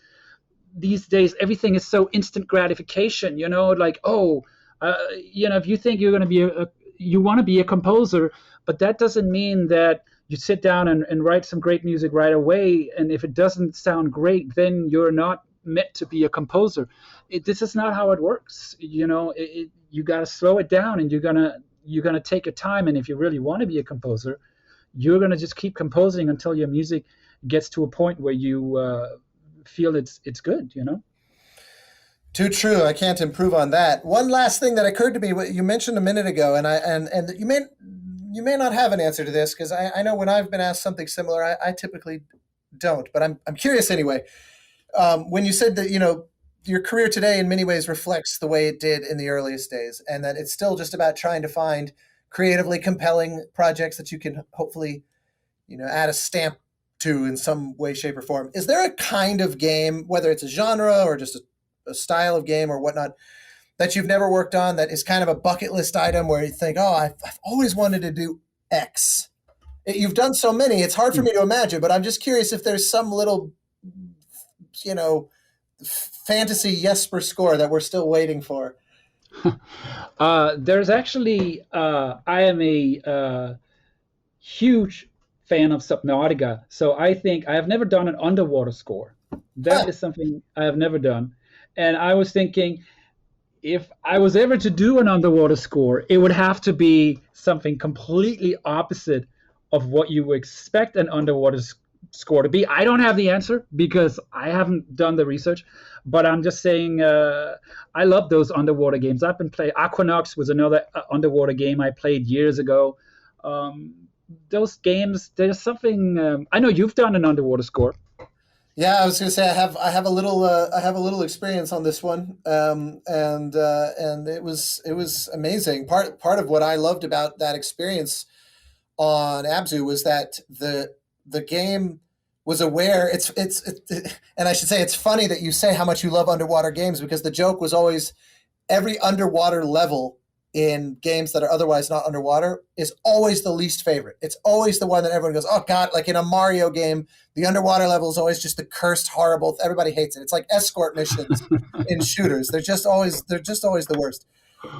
Speaker 3: these days everything is so instant gratification, like, if you think you're going to be you want to be a composer, but that doesn't mean that you sit down and write some great music right away, and if it doesn't sound great, then you're not meant to be a composer. This is not how it works. You got to slow it down, and you're gonna take your time, and if you really want to be a composer, you're gonna just keep composing until your music gets to a point where you feel it's good.
Speaker 1: Too true. I can't improve on that. One last thing that occurred to me, what you mentioned a minute ago, and you may not have an answer to this, because I know when I've been asked something similar, I typically don't, but I'm curious anyway. When you said that your career today in many ways reflects the way it did in the earliest days, and that it's still just about trying to find creatively compelling projects that you can hopefully add a stamp to in some way, shape, or form. Is there a kind of game, whether it's a genre or just a style of game or whatnot, that you've never worked on that is kind of a bucket list item where you think, oh, I've always wanted to do X? You've done so many, it's hard for me to imagine, but I'm just curious if there's some little, fantasy Jesper score that we're still waiting for.
Speaker 3: There's actually, I am a huge fan of Subnautica, so I think I have never done an underwater score. That is something I have never done. And I was thinking, if I was ever to do an underwater score, it would have to be something completely opposite of what you would expect an underwater score to be. I don't have the answer because I haven't done the research, but I'm just saying I love those underwater games. I've been playing. Aquanox was another underwater game I played years ago. Those games, there's something. I know you've done an underwater score.
Speaker 1: Yeah, I was going to say I have a little experience on this one, and it was amazing. Part of what I loved about that experience on Abzu was that the game was aware. And I should say it's funny that you say how much you love underwater games, because the joke was always every underwater level in games that are otherwise not underwater is always the least favorite. It's always the one that everyone goes, oh God, like in a Mario game, the underwater level is always just the cursed, horrible, everybody hates it. It's like escort missions in shooters. They're just always the worst.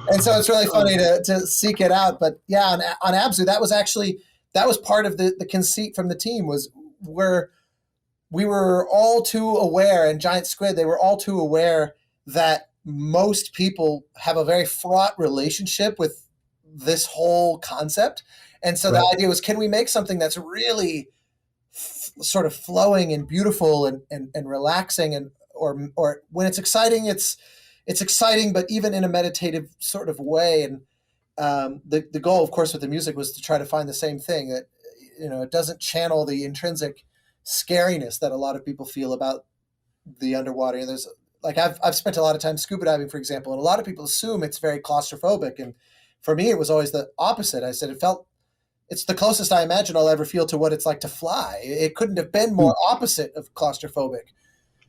Speaker 1: And so it's really funny to seek it out. But yeah, on Abzu, that was part of the conceit from the team, was where we were all too aware, and Giant Squid, they were all too aware that most people have a very fraught relationship with this whole concept. And so the idea was, can we make something that's really sort of flowing and beautiful and relaxing, and or when it's exciting, it's exciting, but even in a meditative sort of way. And the goal, of course, with the music was to try to find the same thing, that it doesn't channel the intrinsic scariness that a lot of people feel about the underwater. And there's like I've spent a lot of time scuba diving, for example, and a lot of people assume it's very claustrophobic. And for me, it was always the opposite. I said it's the closest I imagine I'll ever feel to what it's like to fly. It couldn't have been more opposite of claustrophobic.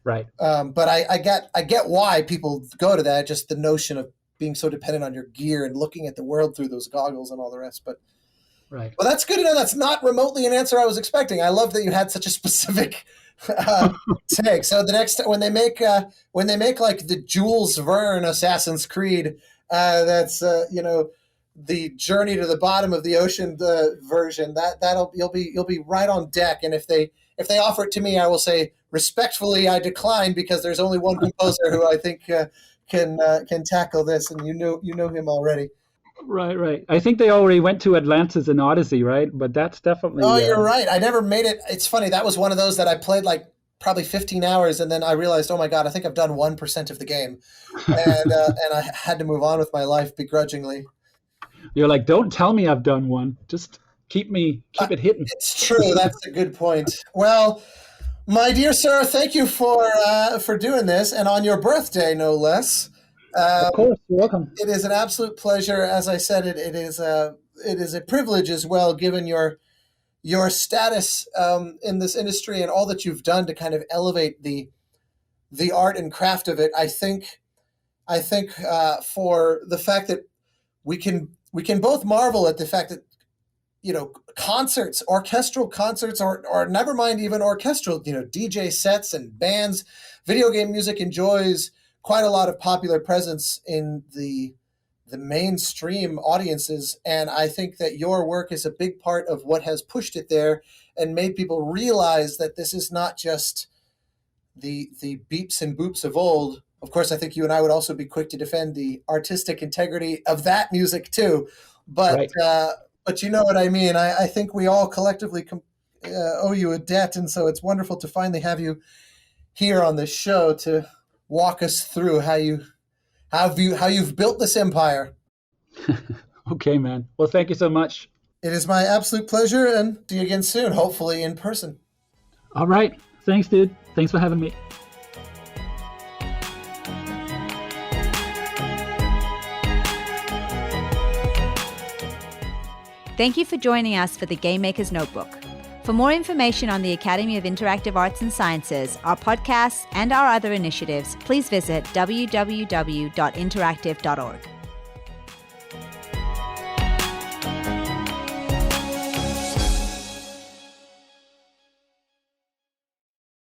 Speaker 3: Right.
Speaker 1: But I get why people go to that. Just the notion of being so dependent on your gear and looking at the world through those goggles and all the rest. But
Speaker 3: right.
Speaker 1: Well, that's good to know. That's not remotely an answer I was expecting. I love that you had such a specific take. So the next when they make like the Jules Verne Assassin's Creed, that's the journey to the bottom of the ocean version, you'll be right on deck. And if they offer it to me, I will say respectfully I decline, because there's only one composer who I think can tackle this, and you know him already.
Speaker 3: Right. I think they already went to Atlantis and Odyssey, right? But that's definitely.
Speaker 1: Oh, you're right. I never made it. It's funny. That was one of those that I played like probably 15 hours, and then I realized, oh my God, I think I've done 1% of the game, and I had to move on with my life begrudgingly.
Speaker 3: You're like, don't tell me I've done one. Just keep it hitting.
Speaker 1: It's true. That's a good point. Well, my dear sir, thank you for doing this, and on your birthday, no less.
Speaker 3: Of course, you're welcome.
Speaker 1: It is an absolute pleasure. As I said, it is it is a privilege as well, given your status in this industry and all that you've done to kind of elevate the art and craft of it. I think for the fact that we can both marvel at the fact that concerts, orchestral concerts, or never mind even orchestral, DJ sets and bands, video game music enjoys quite a lot of popular presence in the mainstream audiences. And I think that your work is a big part of what has pushed it there and made people realize that this is not just the beeps and boops of old. Of course, I think you and I would also be quick to defend the artistic integrity of that music too. But
Speaker 3: Right.
Speaker 1: but you know what I mean. I think we all collectively owe you a debt, and so it's wonderful to finally have you here on this show to walk us through how you've built this empire.
Speaker 3: Okay, man. Well, thank you so much.
Speaker 1: It is my absolute pleasure, and see you again soon, hopefully in person.
Speaker 3: All right. Thanks, dude. Thanks for having me.
Speaker 2: Thank you for joining us for the Game Maker's Notebook. For more information on the Academy of Interactive Arts and Sciences, our podcasts, and our other initiatives, please visit www.interactive.org.